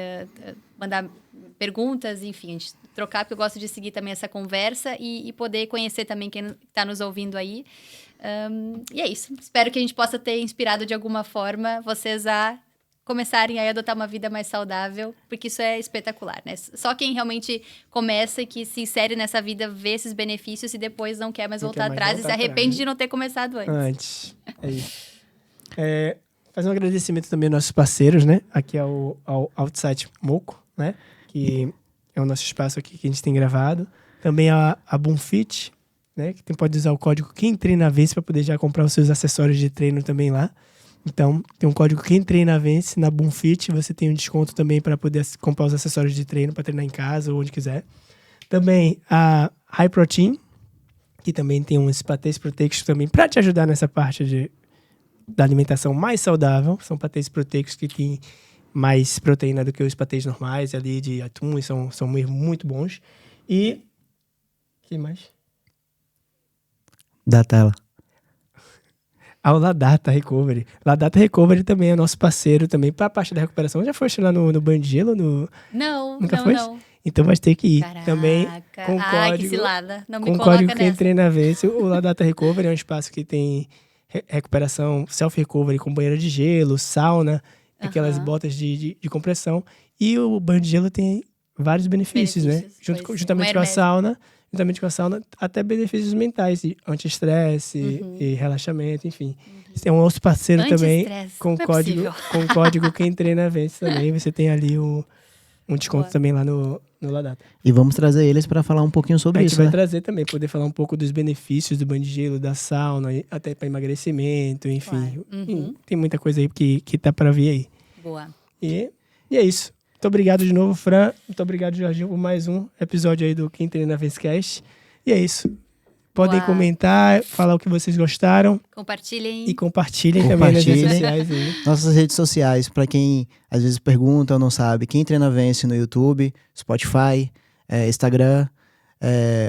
mandar perguntas, enfim, a gente trocar, porque eu gosto de seguir também essa conversa e poder conhecer também quem está nos ouvindo aí. E é isso. Espero que a gente possa ter inspirado de alguma forma vocês a começarem a adotar uma vida mais saudável, porque isso é espetacular, né? Só quem realmente começa e que se insere nessa vida vê esses benefícios e depois não quer mais voltar atrás e se arrepende de não ter começado antes. É isso. Fazer um agradecimento também aos nossos parceiros, né? Aqui ao Outside Moco, né? Que é o nosso espaço aqui que a gente tem gravado. Também a Boomfit, né? Que pode usar o código Quem Treina Vence para poder já comprar os seus acessórios de treino também lá. Então, tem um código Quem Treina Vence na Boomfit. Você tem um desconto também para poder comprar os acessórios de treino para treinar em casa ou onde quiser. Também a High Protein, que também tem uns patês proteicos também para te ajudar nessa parte da alimentação mais saudável. São patês proteicos que têm mais proteína do que os patês normais ali de atum e são muito bons. E... o que mais? Da tela. Ao Ladata Recovery. Ladata Recovery também é nosso parceiro também para a parte da recuperação. Já foste lá no Banho de Gelo? Não, Nunca não, foste? não. Então vai ter que ir. Caraca. Também com o código. Que cilada. Não me com o coloca código nessa. Quem Treina Vence. O Ladata Recovery é um espaço que tem recuperação, self-recovery com banheiro de gelo, sauna, aquelas botas de compressão. E o Banho de Gelo tem vários benefícios, né? Juntamente com a sauna. Juntamente com a sauna, até benefícios mentais, de anti-estresse e relaxamento, enfim. Tem um outro parceiro também, com o código Quem Treina Vence também. Você tem ali um desconto Boa. também lá no Ladata. E vamos trazer eles para falar um pouquinho sobre A gente isso, vai né? trazer também, poder falar um pouco dos benefícios do banho de gelo, da sauna, e até para emagrecimento, enfim. Claro. Uhum. Tem muita coisa aí que tá para vir aí. Boa. E é isso. Muito obrigado de novo, Fran. Muito obrigado, Jorginho, por mais um episódio aí do Quem Treina na Vencecast. E é isso. Podem Boa. comentar, falar o que vocês gostaram Compartilhem. e compartilhem também nas redes Compartilhem. sociais aí. Nossas redes sociais, para quem às vezes pergunta ou não sabe, Quem Treina Vence no YouTube, Spotify, Instagram,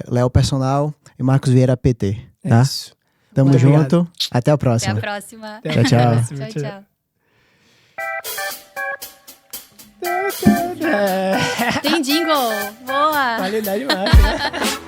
Léo Personal e Marcos Vieira PT, É tá? isso. Tamo Muito junto. obrigado. Até a Até a próxima. próxima. Até a Tchau, tchau. próxima. Tchau, tchau. É, Tem jingle. Boa. qualidade máxima.